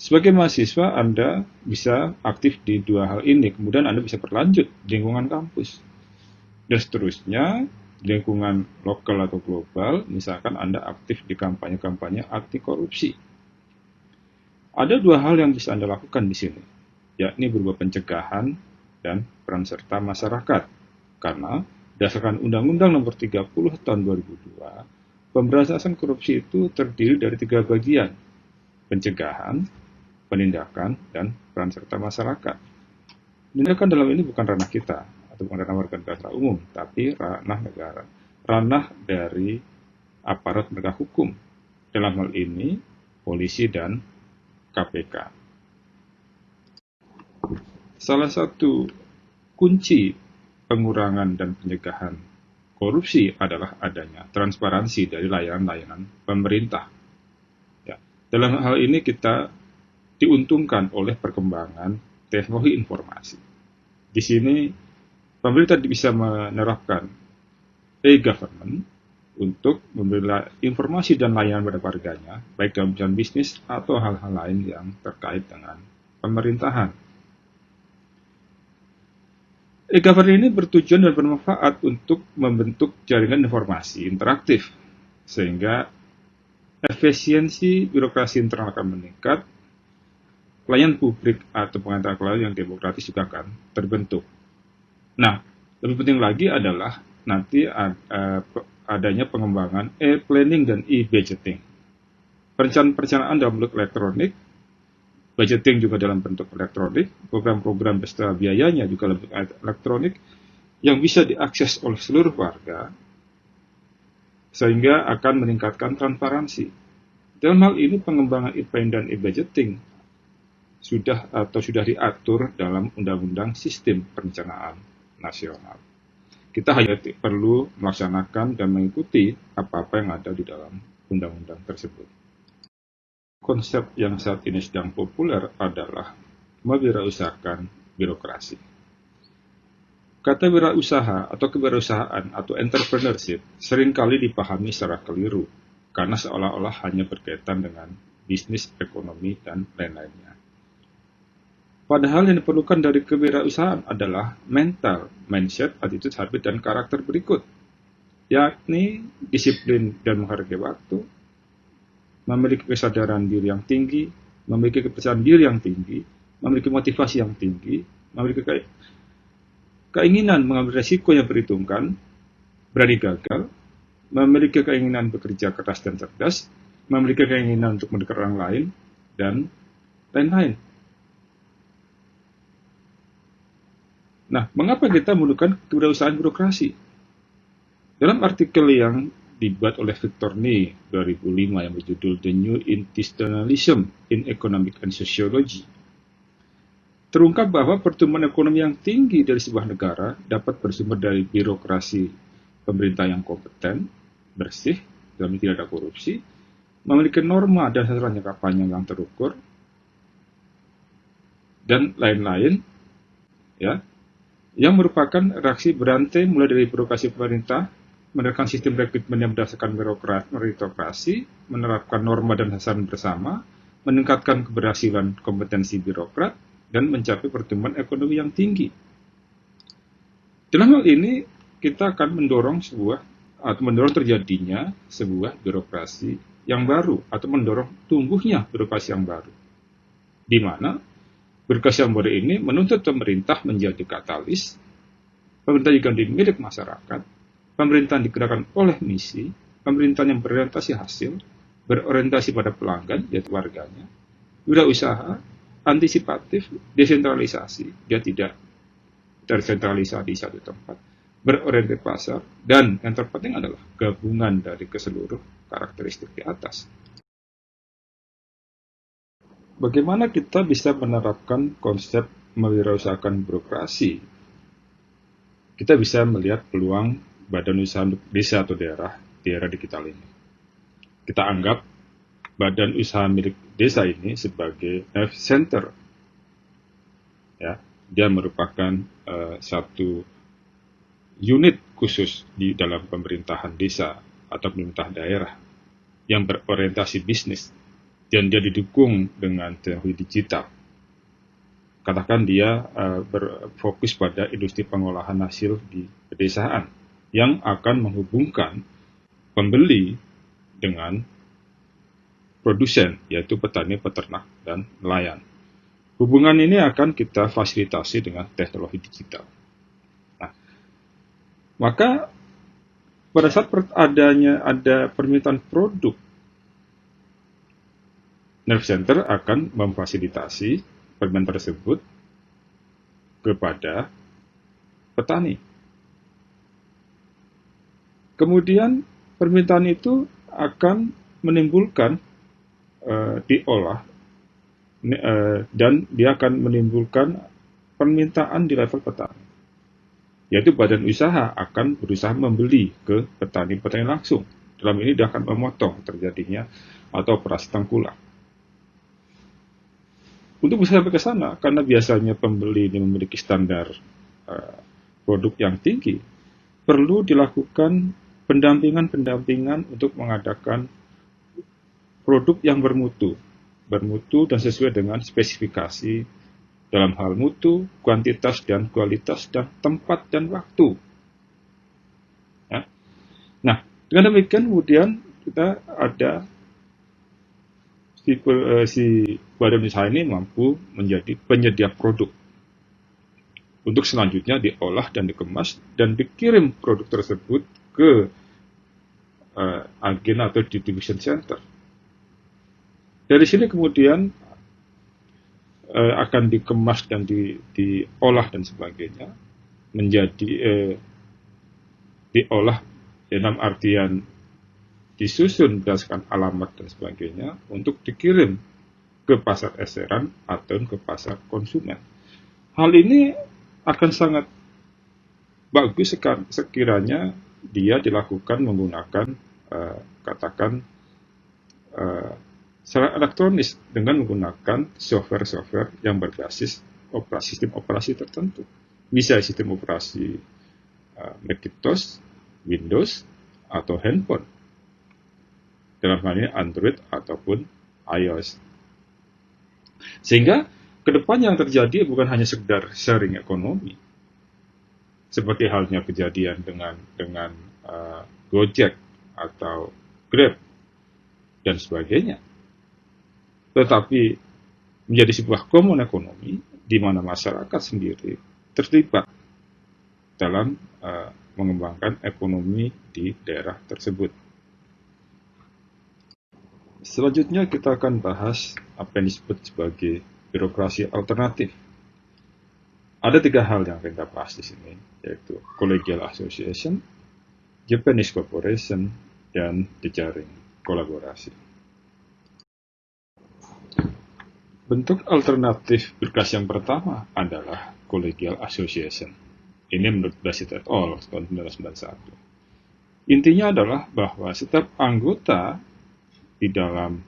sebagai mahasiswa Anda bisa aktif di dua hal ini, kemudian Anda bisa berlanjut di lingkungan kampus. Dan seterusnya, lingkungan lokal atau global, misalkan Anda aktif di kampanye-kampanye anti korupsi. Ada dua hal yang bisa Anda lakukan di sini, yakni berupa pencegahan dan peran serta masyarakat. Karena berdasarkan Undang-Undang Nomor 30 Tahun 2002, pemberantasan korupsi itu terdiri dari 3 bagian: pencegahan, penindakan, dan peran serta masyarakat. Penindakan dalam ini bukan ranah kita, atau bukan ranah warga negara umum, tapi ranah negara, ranah dari aparat penegak hukum. Dalam hal ini, polisi dan KPK. Salah satu kunci pengurangan dan pencegahan korupsi adalah adanya transparansi dari layanan-layanan pemerintah. Ya, dalam hal ini kita diuntungkan oleh perkembangan teknologi informasi. Di sini pemerintah bisa menerapkan e-government untuk memberi informasi dan layanan pada warganya, baik dalam bidang bisnis atau hal-hal lain yang terkait dengan pemerintahan. E-government ini bertujuan dan bermanfaat untuk membentuk jaringan informasi interaktif, sehingga efisiensi birokrasi internal akan meningkat, pelayanan publik atau pengantar klien yang demokratis juga akan terbentuk. Nah, lebih penting lagi adalah nanti adanya pengembangan e-planning dan e-budgeting. Perencanaan dalam bentuk elektronik, budgeting juga dalam bentuk elektronik, program-program beserta biayanya juga dalam bentuk elektronik yang bisa diakses oleh seluruh warga, sehingga akan meningkatkan transparansi. Dalam hal ini pengembangan e-planning dan e-budgeting sudah diatur dalam Undang-Undang Sistem Perencanaan Nasional. Kita hanya perlu melaksanakan dan mengikuti apa-apa yang ada di dalam undang-undang tersebut. Konsep yang saat ini sedang populer adalah mewirausahakan birokrasi. Kata wirausaha atau kewirausahaan atau entrepreneurship seringkali dipahami secara keliru karena seolah-olah hanya berkaitan dengan bisnis, ekonomi, dan lain-lainnya. Padahal yang diperlukan dari kewirausahaan adalah mental, mindset, attitude, habit, dan karakter berikut, yakni disiplin dan menghargai waktu, memiliki kesadaran diri yang tinggi, memiliki kepercayaan diri yang tinggi, memiliki motivasi yang tinggi, memiliki keinginan mengambil resiko yang diperhitungkan, berani gagal, memiliki keinginan bekerja keras dan cerdas, memiliki keinginan untuk mendekat orang lain, dan lain-lain. Nah, mengapa kita memerlukan kewirausahaan birokrasi? Dalam artikel yang dibuat oleh Victor Ney 2005 yang berjudul The New Institutionalism in Economic and Sociology, terungkap bahwa pertumbuhan ekonomi yang tinggi dari sebuah negara dapat bersumber dari birokrasi pemerintah yang kompeten, bersih, dalam tidak ada korupsi, memiliki norma dan sasaran jangka panjang yang terukur, dan lain-lain, ya, yang merupakan reaksi berantai mulai dari birokrasi pemerintah, menerapkan sistem rekrutmen yang berdasarkan meritokrasi, menerapkan norma dan sasaran bersama, meningkatkan keberhasilan kompetensi birokrat, dan mencapai pertumbuhan ekonomi yang tinggi. Dalam hal ini, kita akan mendorong terjadinya sebuah birokrasi yang baru, atau mendorong tumbuhnya birokrasi yang baru, di mana birokrasi yang baru ini menuntut pemerintah menjadi katalis, pemerintah juga menjadi milik masyarakat, pemerintahan digerakkan oleh misi, pemerintahan yang berorientasi hasil, berorientasi pada pelanggan, yaitu warganya, wirausaha, antisipatif, desentralisasi, dia tidak tersentralisasi di satu tempat, berorientasi pasar, dan yang terpenting adalah gabungan dari keseluruh karakteristik di atas. Bagaimana kita bisa menerapkan konsep mewirausahakan birokrasi? Kita bisa melihat peluang badan usaha desa atau daerah di era digital ini. Kita anggap badan usaha milik desa ini sebagai nerve center. Ya, dia merupakan satu unit khusus di dalam pemerintahan desa atau pemerintah daerah yang berorientasi bisnis, dan dia didukung dengan teknologi digital. Katakan dia berfokus pada industri pengolahan hasil di pedesaan yang akan menghubungkan pembeli dengan produsen, yaitu petani, peternak, dan nelayan. Hubungan ini akan kita fasilitasi dengan teknologi digital. Nah, maka pada saat ada permintaan produk, Nerve Center akan memfasilitasi permintaan tersebut kepada petani. Kemudian permintaan itu akan menimbulkan diolah dan dia akan menimbulkan permintaan di level petani, yaitu badan usaha akan berusaha membeli ke petani-petani langsung. Dalam ini dia akan memotong terjadinya atau operasi tengkulak. Untuk bisa sampai ke sana, karena biasanya pembeli ini memiliki standar produk yang tinggi, perlu dilakukan pendampingan untuk mengadakan produk yang bermutu dan sesuai dengan spesifikasi dalam hal mutu, kuantitas dan kualitas, dan tempat dan waktu. Ya. Nah, dengan demikian kemudian kita ada si badan usaha ini mampu menjadi penyedia produk untuk selanjutnya diolah dan dikemas dan dikirim produk tersebut ke agen atau distribution center. Dari sini kemudian akan dikemas dan diolah dan sebagainya menjadi diolah dalam artian disusun berdasarkan alamat dan sebagainya untuk dikirim ke pasar eceran atau ke pasar konsumen. Hal ini akan sangat bagus sekiranya dia dilakukan menggunakan katakan secara elektronis dengan menggunakan software yang berbasis sistem operasi tertentu. bisa sistem operasi Macintosh, Windows, atau handphone. Dalam hal ini Android ataupun iOS. Sehingga ke depan yang terjadi bukan hanya sekedar sharing ekonomi, seperti halnya kejadian dengan Gojek atau Grab dan sebagainya, tetapi menjadi sebuah komun ekonomi di mana masyarakat sendiri terlibat dalam mengembangkan ekonomi di daerah tersebut. Selanjutnya kita akan bahas apa yang disebut sebagai birokrasi alternatif. Ada 3 hal yang kita bahas di sini, yaitu collegial association, Japanese corporation, dan jejaring kolaborasi. Bentuk alternatif birokrasi yang pertama adalah collegial association. Ini menurut Bassett et al. Tahun 1991. Intinya adalah bahwa setiap anggota di dalam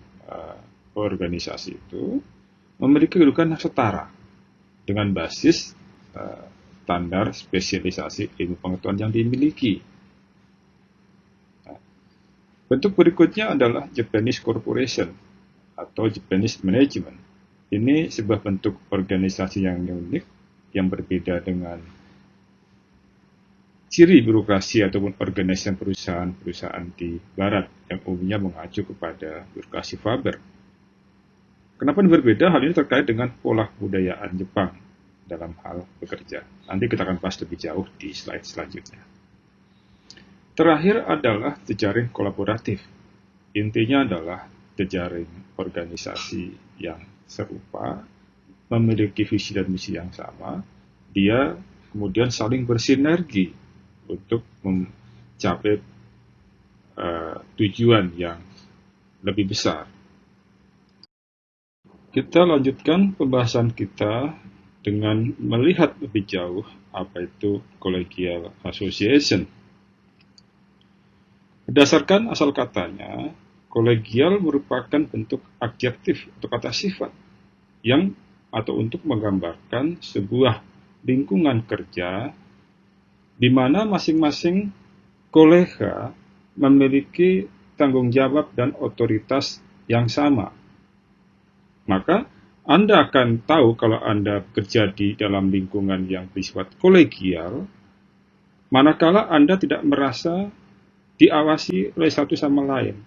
organisasi itu memiliki kedudukan yang setara dengan basis standar spesialisasi ilmu pengetahuan yang dimiliki. Bentuk berikutnya adalah Japanese Corporation atau Japanese Management. Ini sebuah bentuk organisasi yang unik, yang berbeda dengan ciri birokrasi ataupun organisasi perusahaan-perusahaan di Barat yang umumnya mengacu kepada birokrasi Faber. Kenapa ini berbeda? Hal ini terkait dengan pola kebudayaan Jepang dalam hal bekerja. Nanti kita akan bahas lebih jauh di slide selanjutnya. Terakhir adalah jejaring kolaboratif. Intinya adalah jejaring organisasi yang serupa, memiliki visi dan misi yang sama, dia kemudian saling bersinergi untuk mencapai tujuan yang lebih besar. Kita lanjutkan pembahasan kita dengan melihat lebih jauh apa itu collegial association. Berdasarkan asal katanya, kolegial merupakan bentuk adjektif atau kata sifat yang atau untuk menggambarkan sebuah lingkungan kerja di mana masing-masing kolega memiliki tanggung jawab dan otoritas yang sama. Maka Anda akan tahu kalau Anda bekerja di dalam lingkungan yang bersifat kolegial, manakala Anda tidak merasa diawasi oleh satu sama lain.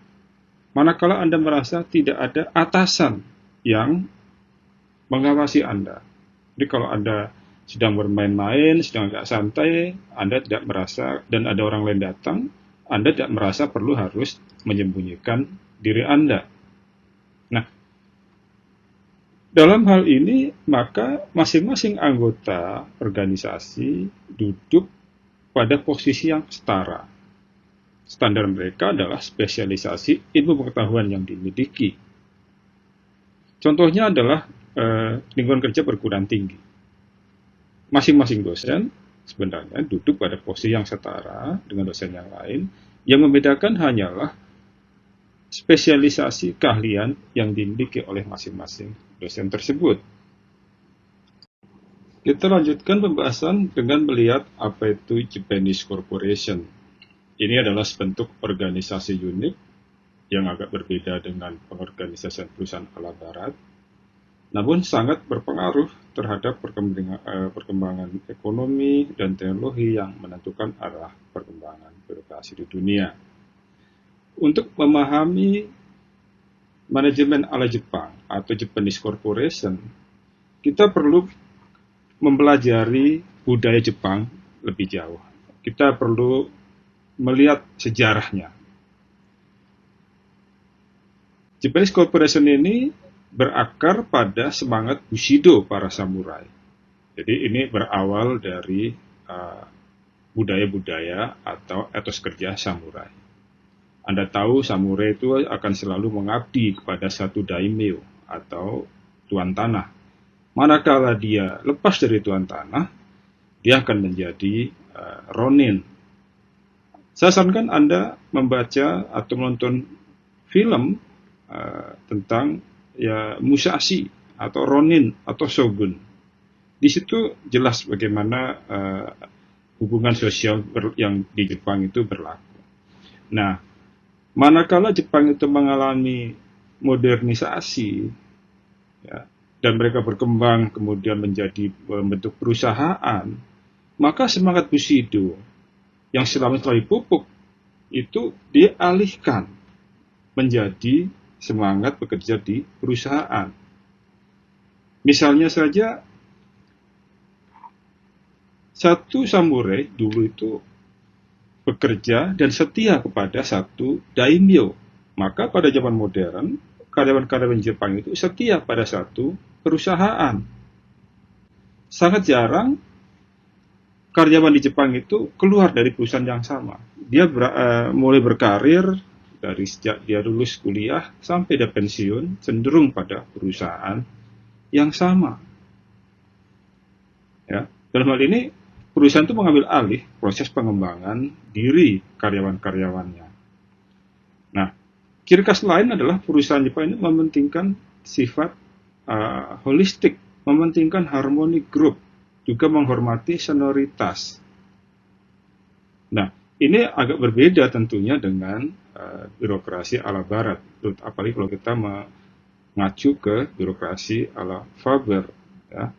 Manakala Anda merasa tidak ada atasan yang mengawasi Anda. Jadi kalau Anda sedang bermain-main, sedang agak santai, Anda tidak merasa, dan ada orang lain datang, Anda tidak merasa perlu harus menyembunyikan diri Anda. Nah, dalam hal ini, maka masing-masing anggota organisasi duduk pada posisi yang setara. Standar mereka adalah spesialisasi ilmu pengetahuan yang dimiliki. Contohnya adalah lingkungan kerja perguruan tinggi. Masing-masing dosen sebenarnya duduk pada posisi yang setara dengan dosen yang lain. Yang membedakan hanyalah spesialisasi keahlian yang dimiliki oleh masing-masing dosen tersebut. Kita lanjutkan pembahasan dengan melihat apa itu Japanese Corporation. Ini adalah sebentuk organisasi unik yang agak berbeda dengan pengorganisasian perusahaan ala Barat, namun sangat berpengaruh terhadap perkembangan ekonomi dan teknologi yang menentukan arah perkembangan birokrasi di dunia. Untuk memahami manajemen ala Jepang atau Japanese Corporation, kita perlu mempelajari budaya Jepang lebih jauh. Kita perlu melihat sejarahnya. Japanese Corporation ini berakar pada semangat Bushido para samurai. Jadi ini berawal dari budaya-budaya atau etos kerja samurai. Anda tahu samurai itu akan selalu mengabdi kepada satu daimyo atau tuan tanah. Manakala dia lepas dari tuan tanah, dia akan menjadi ronin. Saya sarankan Anda membaca atau menonton film tentang Musashi atau Ronin atau Shogun. Di situ jelas bagaimana hubungan sosial yang di Jepang itu berlaku. Nah, manakala Jepang itu mengalami modernisasi, ya, dan mereka berkembang kemudian menjadi bentuk perusahaan, maka semangat Bushido yang selama telah dipupuk itu dialihkan menjadi semangat bekerja di perusahaan. Misalnya saja, satu samurai dulu itu bekerja dan setia kepada satu daimyo. Maka pada zaman modern, karyawan-karyawan Jepang itu setia pada satu perusahaan. Sangat jarang karyawan di Jepang itu keluar dari perusahaan yang sama. Dia mulai berkarir dari sejak dia lulus kuliah sampai dia pensiun cenderung pada perusahaan yang sama. Ya, dalam hal ini perusahaan itu mengambil alih proses pengembangan diri karyawan-karyawannya. Nah, ciri khas lain adalah perusahaan Jepang ini mementingkan sifat holistik, mementingkan harmoni grup, juga menghormati senioritas. Nah, ini agak berbeda tentunya dengan birokrasi ala Barat, apalagi kalau kita mengacu ke birokrasi ala Faber. Ya.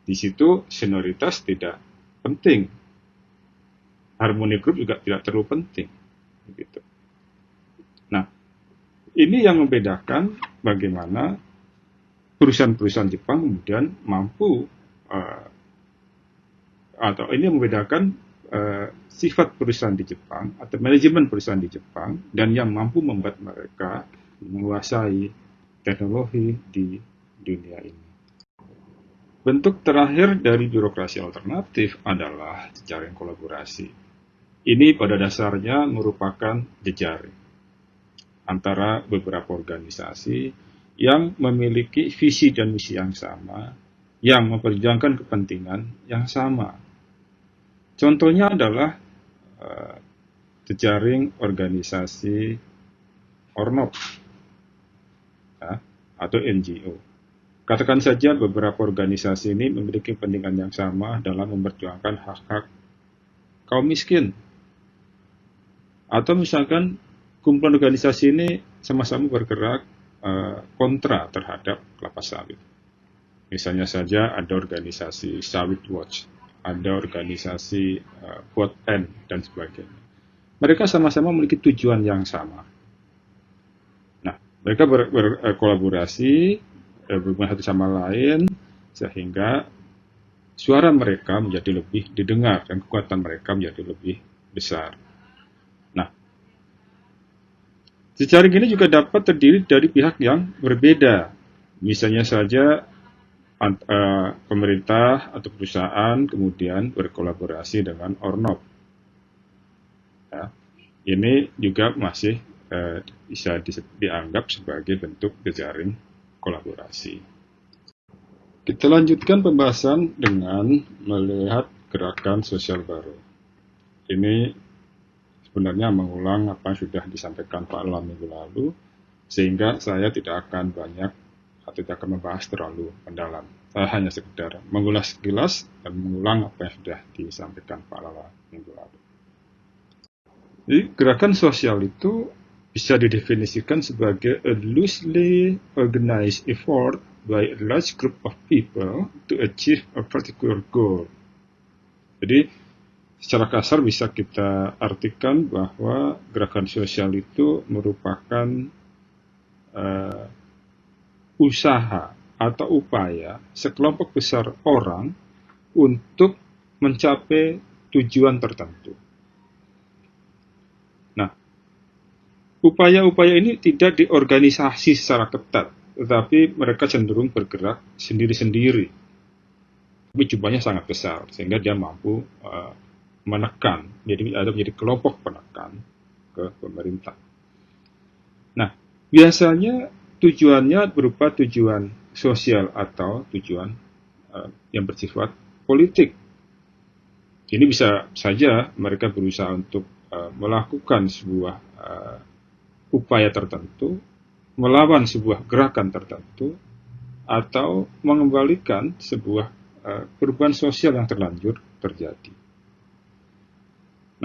Di situ senioritas tidak penting, harmoni grup juga tidak terlalu penting. Begitu. Nah, ini yang membedakan bagaimana perusahaan-perusahaan Jepang kemudian mampu atau ini membedakan sifat perusahaan di Jepang atau manajemen perusahaan di Jepang dan yang mampu membuat mereka menguasai teknologi di dunia ini. Bentuk terakhir dari birokrasi alternatif adalah jejaring kolaborasi. Ini pada dasarnya merupakan jejaring antara beberapa organisasi yang memiliki visi dan misi yang sama, yang memperjuangkan kepentingan yang sama. Contohnya adalah jejaring organisasi ORNOP ya, atau NGO. Katakan saja beberapa organisasi ini memiliki kepentingan yang sama dalam memperjuangkan hak-hak kaum miskin. Atau misalkan kumpulan organisasi ini sama-sama bergerak kontra terhadap kelapa sawit. Misalnya saja ada organisasi Sawit Watch, ada organisasi Vote N, dan sebagainya. Mereka sama-sama memiliki tujuan yang sama. Nah, mereka berkolaborasi, berhubungan satu sama lain, sehingga suara mereka menjadi lebih didengar dan kekuatan mereka menjadi lebih besar. Nah, jejaring ini juga dapat terdiri dari pihak yang berbeda. Misalnya saja pemerintah atau perusahaan kemudian berkolaborasi dengan ORNOP. Ya, ini juga masih bisa dianggap sebagai bentuk jejaring kolaborasi. Kita lanjutkan pembahasan dengan melihat gerakan sosial baru. Ini sebenarnya mengulang apa yang sudah disampaikan Pak Alam minggu lalu, sehingga saya tidak akan banyak atau tidak akan membahas terlalu mendalam. Saya hanya sekedar mengulas sekilas dan mengulang apa yang sudah disampaikan Pak Lala minggu lalu. Jadi, gerakan sosial itu bisa didefinisikan sebagai a loosely organized effort by a large group of people to achieve a particular goal. Jadi, secara kasar bisa kita artikan bahwa gerakan sosial itu merupakan usaha atau upaya sekelompok besar orang untuk mencapai tujuan tertentu. Nah, upaya-upaya ini tidak diorganisasi secara ketat, tetapi mereka cenderung bergerak sendiri-sendiri. Tapi jumlahnya sangat besar, sehingga dia mampu menekan, menjadi kelompok penekan ke pemerintah. Nah, biasanya tujuannya berupa tujuan sosial atau tujuan yang bersifat politik. Ini bisa saja mereka berusaha untuk melakukan sebuah upaya tertentu, melawan sebuah gerakan tertentu, atau mengembalikan sebuah perubahan sosial yang terlanjur terjadi.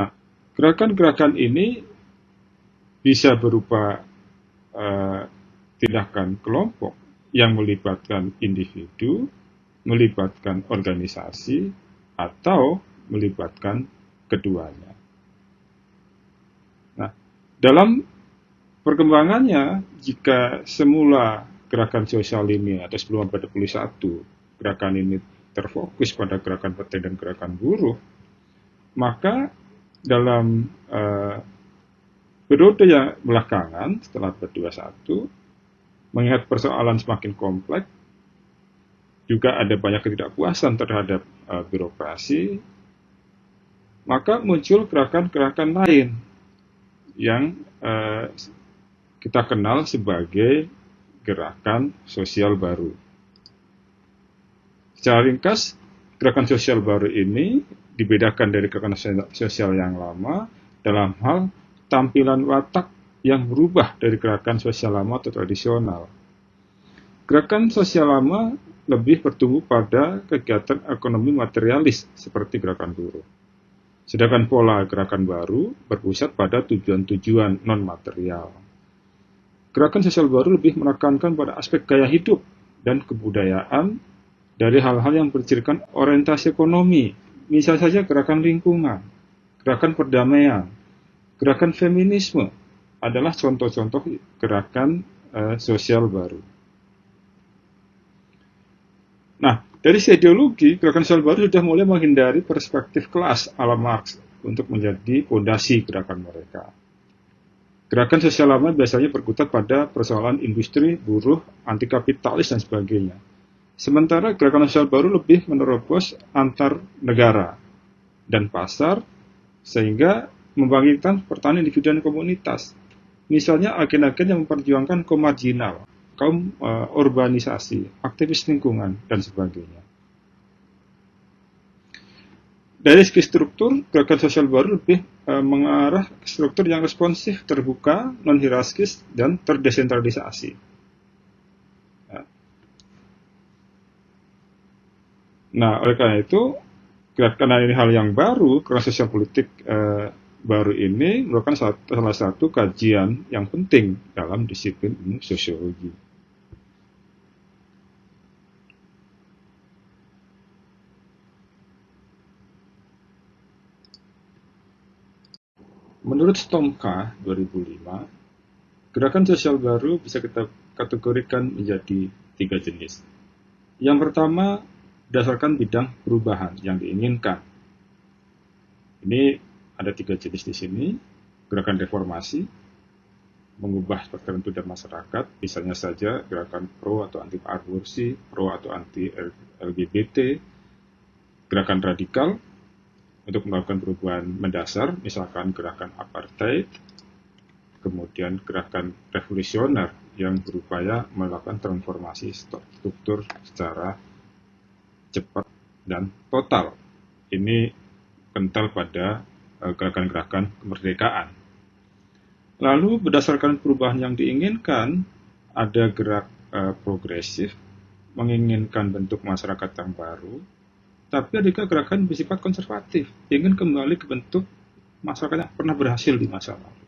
Nah, gerakan-gerakan ini bisa berupa tindakan kelompok yang melibatkan individu, melibatkan organisasi, atau melibatkan keduanya. Nah, dalam perkembangannya, jika semula gerakan sosial ini atau sebelum abad 21, gerakan ini terfokus pada gerakan petani dan gerakan buruh, maka dalam periode yang belakangan setelah abad 21, mengingat persoalan semakin kompleks, juga ada banyak ketidakpuasan terhadap birokrasi, maka muncul gerakan-gerakan lain yang kita kenal sebagai gerakan sosial baru. Secara ringkas, gerakan sosial baru ini dibedakan dari gerakan sosial yang lama dalam hal tampilan watak yang berubah dari gerakan sosial lama atau tradisional. Gerakan sosial lama lebih bertumbuh pada kegiatan ekonomi materialis seperti gerakan buruh. Sedangkan pola gerakan baru berpusat pada tujuan-tujuan non-material. Gerakan sosial baru lebih menekankan pada aspek gaya hidup dan kebudayaan dari hal-hal yang bercirikan orientasi ekonomi. Misal saja gerakan lingkungan, gerakan perdamaian, gerakan feminisme adalah contoh-contoh gerakan sosial baru. Nah, dari sisi ideologi, gerakan sosial baru sudah mulai menghindari perspektif kelas ala Marx untuk menjadi fondasi gerakan mereka. Gerakan sosial lama biasanya berkutat pada persoalan industri, buruh, anti kapitalis, dan sebagainya. Sementara gerakan sosial baru lebih menerobos antar negara dan pasar, sehingga membangkitkan pertahanan individu dan komunitas. Misalnya agen-agen yang memperjuangkan kaum marginal, kaum urbanisasi, aktivis lingkungan, dan sebagainya. Dari segi struktur, gerakan sosial baru lebih mengarah ke struktur yang responsif, terbuka, non-hierarkis, dan terdesentralisasi. Nah, oleh karena itu, karena ini hal yang baru, gerakan sosial politik baru ini merupakan salah satu kajian yang penting dalam disiplin ilmu sosiologi. Menurut Stomka 2005, gerakan sosial baru bisa kita kategorikan menjadi 3 jenis. Yang pertama, berdasarkan bidang perubahan yang diinginkan. Ini ada 3 jenis di sini. Gerakan reformasi, mengubah tertentu dari masyarakat, misalnya saja gerakan pro atau anti aborsi, pro atau anti LGBT, gerakan radikal untuk melakukan perubahan mendasar, misalkan gerakan apartheid, kemudian gerakan revolusioner yang berupaya melakukan transformasi struktur secara cepat dan total. Ini kental pada gerakan-gerakan kemerdekaan. Lalu berdasarkan perubahan yang diinginkan, ada gerak progresif, menginginkan bentuk masyarakat yang baru, tapi ada juga gerakan bersifat konservatif, ingin kembali ke bentuk masyarakat yang pernah berhasil di masa lalu.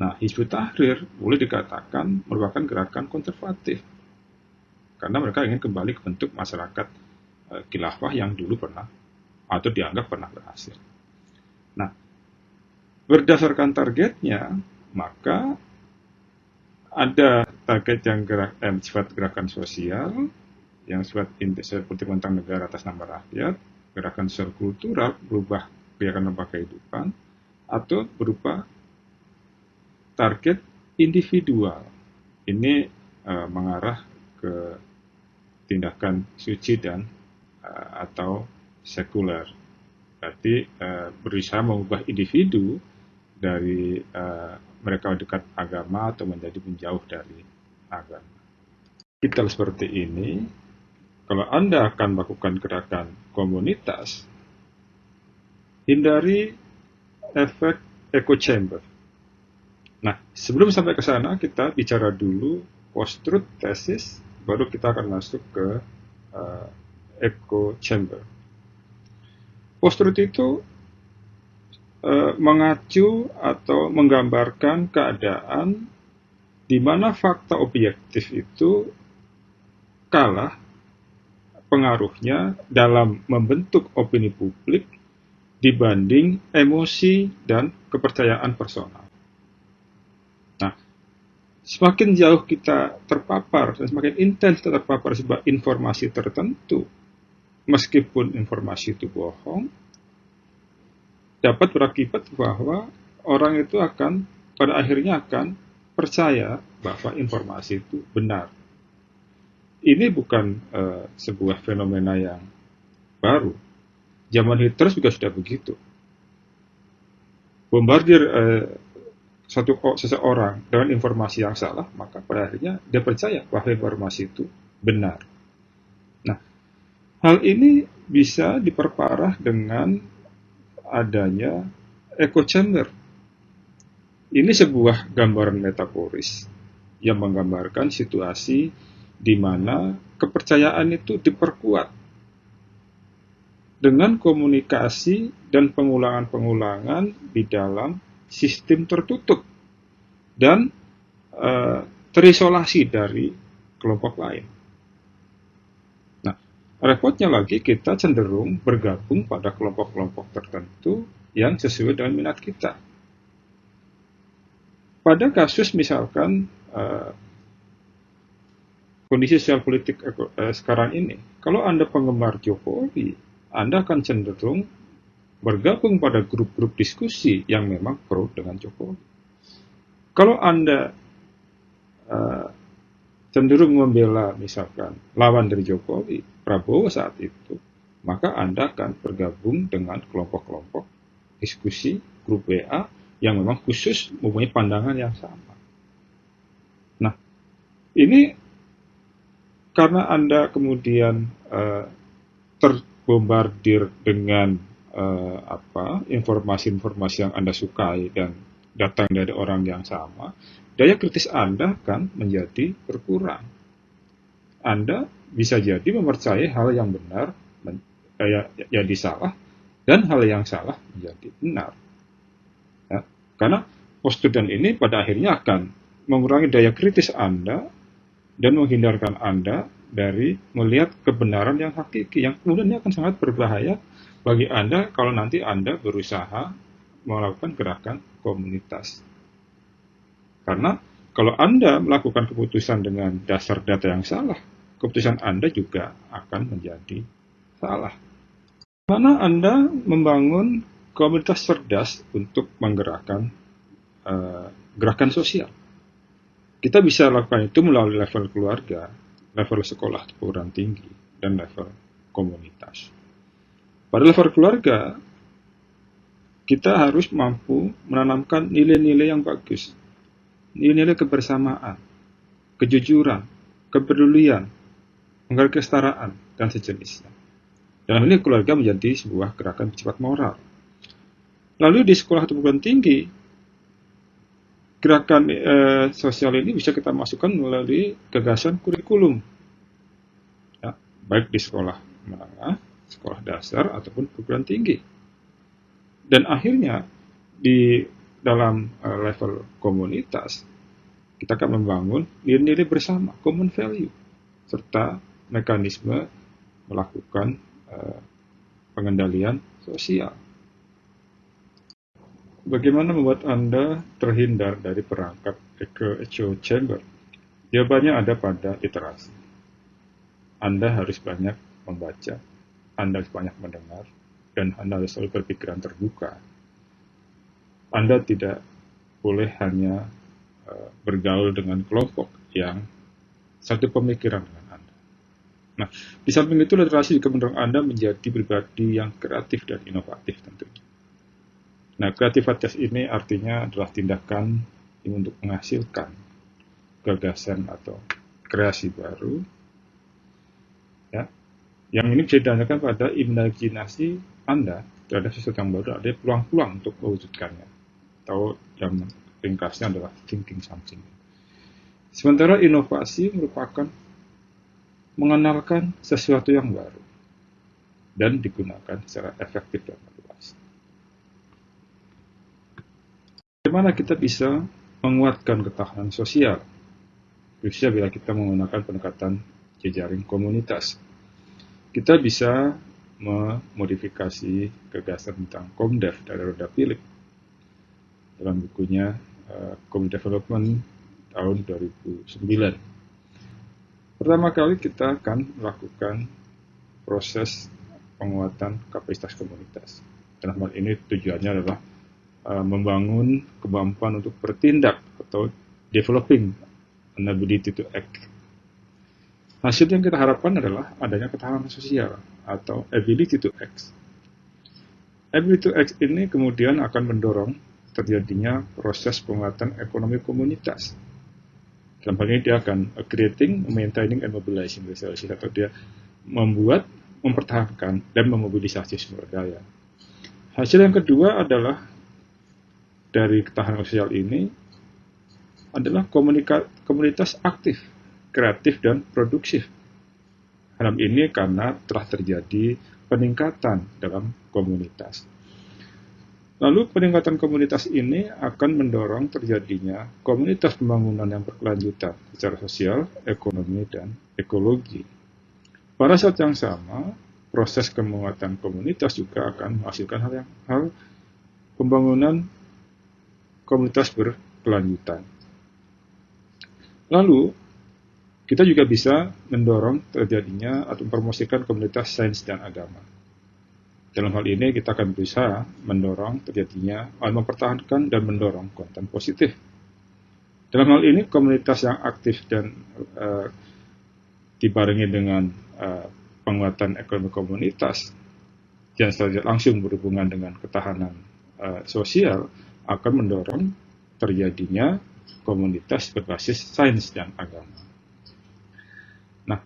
Nah, Hizbut Tahrir boleh dikatakan merupakan gerakan konservatif, karena mereka ingin kembali ke bentuk masyarakat khilafah yang dulu pernah atau dianggap pernah berhasil. Nah, berdasarkan targetnya, maka ada target yang sifat gerakan sosial, yang sifat politik tentang negara atas nama rakyat, gerakan sosial kultural, berubah keyakinan lembaga kehidupan, atau berupa target individual. Ini mengarah ke tindakan suci dan atau sekuler. Berarti berusaha mengubah individu dari mereka dekat agama atau menjadi menjauh dari agama. Kita seperti ini, kalau Anda akan melakukan gerakan komunitas, hindari efek echo chamber. Nah, sebelum sampai ke sana, kita bicara dulu post-truth tesis, baru kita akan masuk ke echo chamber. Post-truth itu mengacu atau menggambarkan keadaan di mana fakta objektif itu kalah pengaruhnya dalam membentuk opini publik dibanding emosi dan kepercayaan personal. Nah, semakin jauh kita terpapar dan semakin intens kita terpapar sebuah informasi tertentu, meskipun informasi itu bohong, dapat berakibat bahwa orang itu akan pada akhirnya akan percaya bahwa informasi itu benar. Ini bukan sebuah fenomena yang baru. Zaman Hitler juga sudah begitu. Bombardir seseorang dengan informasi yang salah, maka pada akhirnya dia percaya bahwa informasi itu benar. Nah, hal ini bisa diperparah dengan adanya echo chamber. Ini sebuah gambaran metaforis yang menggambarkan situasi di mana kepercayaan itu diperkuat dengan komunikasi dan pengulangan-pengulangan di dalam sistem tertutup dan terisolasi dari kelompok lain. Nah, repotnya lagi kita cenderung bergabung pada kelompok-kelompok tertentu yang sesuai dengan minat kita. Pada kasus misalkan kondisi sosial politik sekarang ini, kalau Anda penggemar Jokowi, Anda akan cenderung bergabung pada grup-grup diskusi yang memang pro dengan Jokowi. Kalau Anda cenderung membela misalkan lawan dari Jokowi, Prabowo saat itu, maka Anda akan bergabung dengan kelompok-kelompok diskusi, grup WA, yang memang khusus mempunyai pandangan yang sama. Nah, ini karena Anda kemudian terbombardir dengan informasi-informasi yang Anda sukai dan datang dari orang yang sama, daya kritis Anda kan menjadi berkurang. Anda bisa jadi mempercayai hal yang benar jadi salah, dan hal yang salah menjadi benar. Ya, karena post-truth ini pada akhirnya akan mengurangi daya kritis Anda dan menghindarkan Anda dari melihat kebenaran yang hakiki, yang kemudian ini akan sangat berbahaya bagi Anda kalau nanti Anda berusaha melakukan gerakan komunitas. Karena kalau Anda melakukan keputusan dengan dasar data yang salah, keputusan Anda juga akan menjadi salah. Mana Anda membangun komunitas cerdas untuk menggerakkan gerakan sosial. Kita bisa lakukan itu melalui level keluarga, level sekolah perguruan tinggi, dan level komunitas. Pada level keluarga, kita harus mampu menanamkan nilai-nilai yang bagus. Nilai-nilai kebersamaan, kejujuran, kepedulian, menghargai kesetaraan, dan sejenisnya. Dalam ini keluarga menjadi sebuah gerakan bersifat moral. Lalu di sekolah atau perguruan tinggi, gerakan sosial ini bisa kita masukkan melalui gagasan kurikulum, ya, baik di sekolah menengah, sekolah dasar, ataupun perguruan tinggi. Dan akhirnya di dalam level komunitas, kita akan membangun nilai-nilai bersama, common value, serta mekanisme melakukan pengendalian sosial. Bagaimana membuat Anda terhindar dari perangkap echo chamber? Jawabannya ada pada literasi. Anda harus banyak membaca, Anda harus banyak mendengar, dan Anda harus selalu berpikiran terbuka. Anda tidak boleh hanya bergaul dengan kelompok yang satu pemikiran dengan Anda. Nah, di samping itu literasi juga mendorong Anda menjadi pribadi yang kreatif dan inovatif tentunya. Nah, kreativitas ini artinya adalah tindakan untuk menghasilkan gagasan atau kreasi baru, ya, yang ini bisa didasarkan pada imajinasi Anda terhadap sesuatu yang baru, ada peluang-peluang untuk mewujudkannya, atau yang ringkasnya adalah thinking something. Sementara inovasi merupakan mengenalkan sesuatu yang baru. dan digunakan secara efektif dan luas. Bagaimana kita bisa menguatkan ketahanan sosial, khususnya bila kita menggunakan pendekatan jejaring komunitas? Kita bisa memodifikasi gagasan tentang Komdev dari Roda Philip dalam bukunya Community Development tahun 2009. Pertama kali kita akan melakukan proses penguatan kapasitas komunitas. Dalam hal ini tujuannya adalah membangun kemampuan untuk bertindak atau developing an ability to act. Hasil yang kita harapkan adalah adanya ketahanan sosial atau ability to act. Ability to act ini kemudian akan mendorong terjadinya proses penguatan ekonomi komunitas. Dalam hal ini dia akan creating, maintaining, and mobilizing resources, atau dia membuat, mempertahankan, dan memobilisasi sumber daya. Hasil yang kedua adalah dari ketahanan sosial ini adalah komunitas aktif, kreatif, dan produktif. Hal ini karena telah terjadi peningkatan dalam komunitas. Lalu peningkatan komunitas ini akan mendorong terjadinya komunitas pembangunan yang berkelanjutan secara sosial, ekonomi, dan ekologi. Pada saat yang sama, proses penguatan komunitas juga akan menghasilkan hal pembangunan komunitas berkelanjutan. Lalu, kita juga bisa mendorong terjadinya atau mempromosikan komunitas sains dan agama. Dalam hal ini, kita akan berusaha mendorong terjadinya, mempertahankan dan mendorong konten positif. Dalam hal ini, komunitas yang aktif dan dibarengi dengan penguatan ekonomi komunitas yang secara langsung berhubungan dengan ketahanan sosial akan mendorong terjadinya komunitas berbasis sains dan agama. Nah,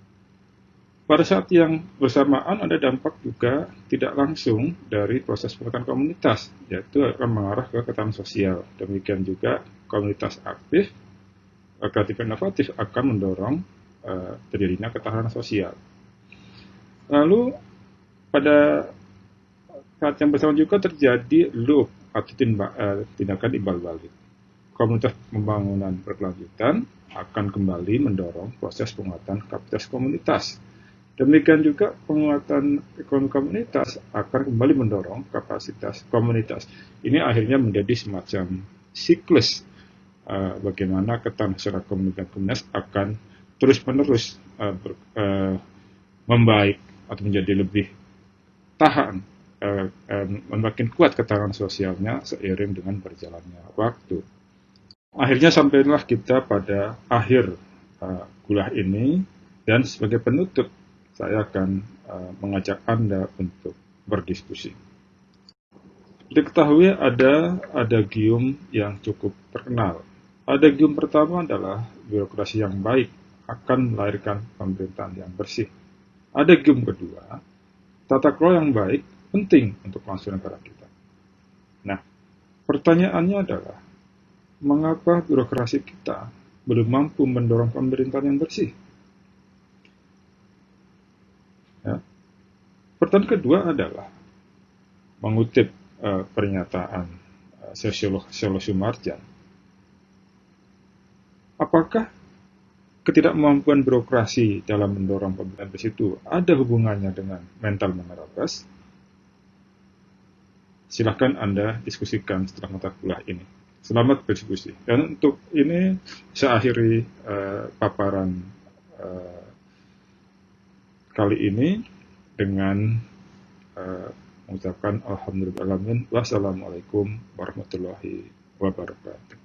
pada saat yang bersamaan ada dampak juga tidak langsung dari proses penguatan komunitas, yaitu akan mengarah ke ketahanan sosial. Demikian juga komunitas aktif, kreatif, inovatif akan mendorong terjadinya ketahanan sosial. Lalu pada saat yang bersamaan juga terjadi loop atau tindakan imbal balik. Komunitas pembangunan berkelanjutan akan kembali mendorong proses penguatan kapasitas komunitas. Demikian juga penguatan ekonomi komunitas akan kembali mendorong kapasitas komunitas. Ini akhirnya menjadi semacam siklus bagaimana ketahanan secara komunitas akan terus-menerus membaik atau menjadi lebih tahan, makin kuat ketahanan sosialnya seiring dengan berjalannya waktu. Akhirnya sampailah kita pada akhir kuliah ini, dan sebagai penutup saya akan mengajak Anda untuk berdiskusi. Diketahui ada adagium yang cukup terkenal. Adagium pertama adalah birokrasi yang baik akan melahirkan pemerintahan yang bersih. Adagium kedua, tata kelola yang baik penting untuk kelangsungan negara kita. Nah, pertanyaannya adalah, mengapa birokrasi kita belum mampu mendorong pemerintahan yang bersih? Ya. Pertanyaan kedua adalah, mengutip pernyataan sosiolog Sumarjan, apakah ketidakmampuan birokrasi dalam mendorong pemerintahan bersih itu ada hubungannya dengan mental menerabas? Silahkan Anda diskusikan setelah mata kuliah ini. Selamat berdiskusi. Dan untuk ini saya akhiri paparan kali ini dengan mengucapkan alhamdulillahirabbil alamin. Wassalamualaikum warahmatullahi wabarakatuh.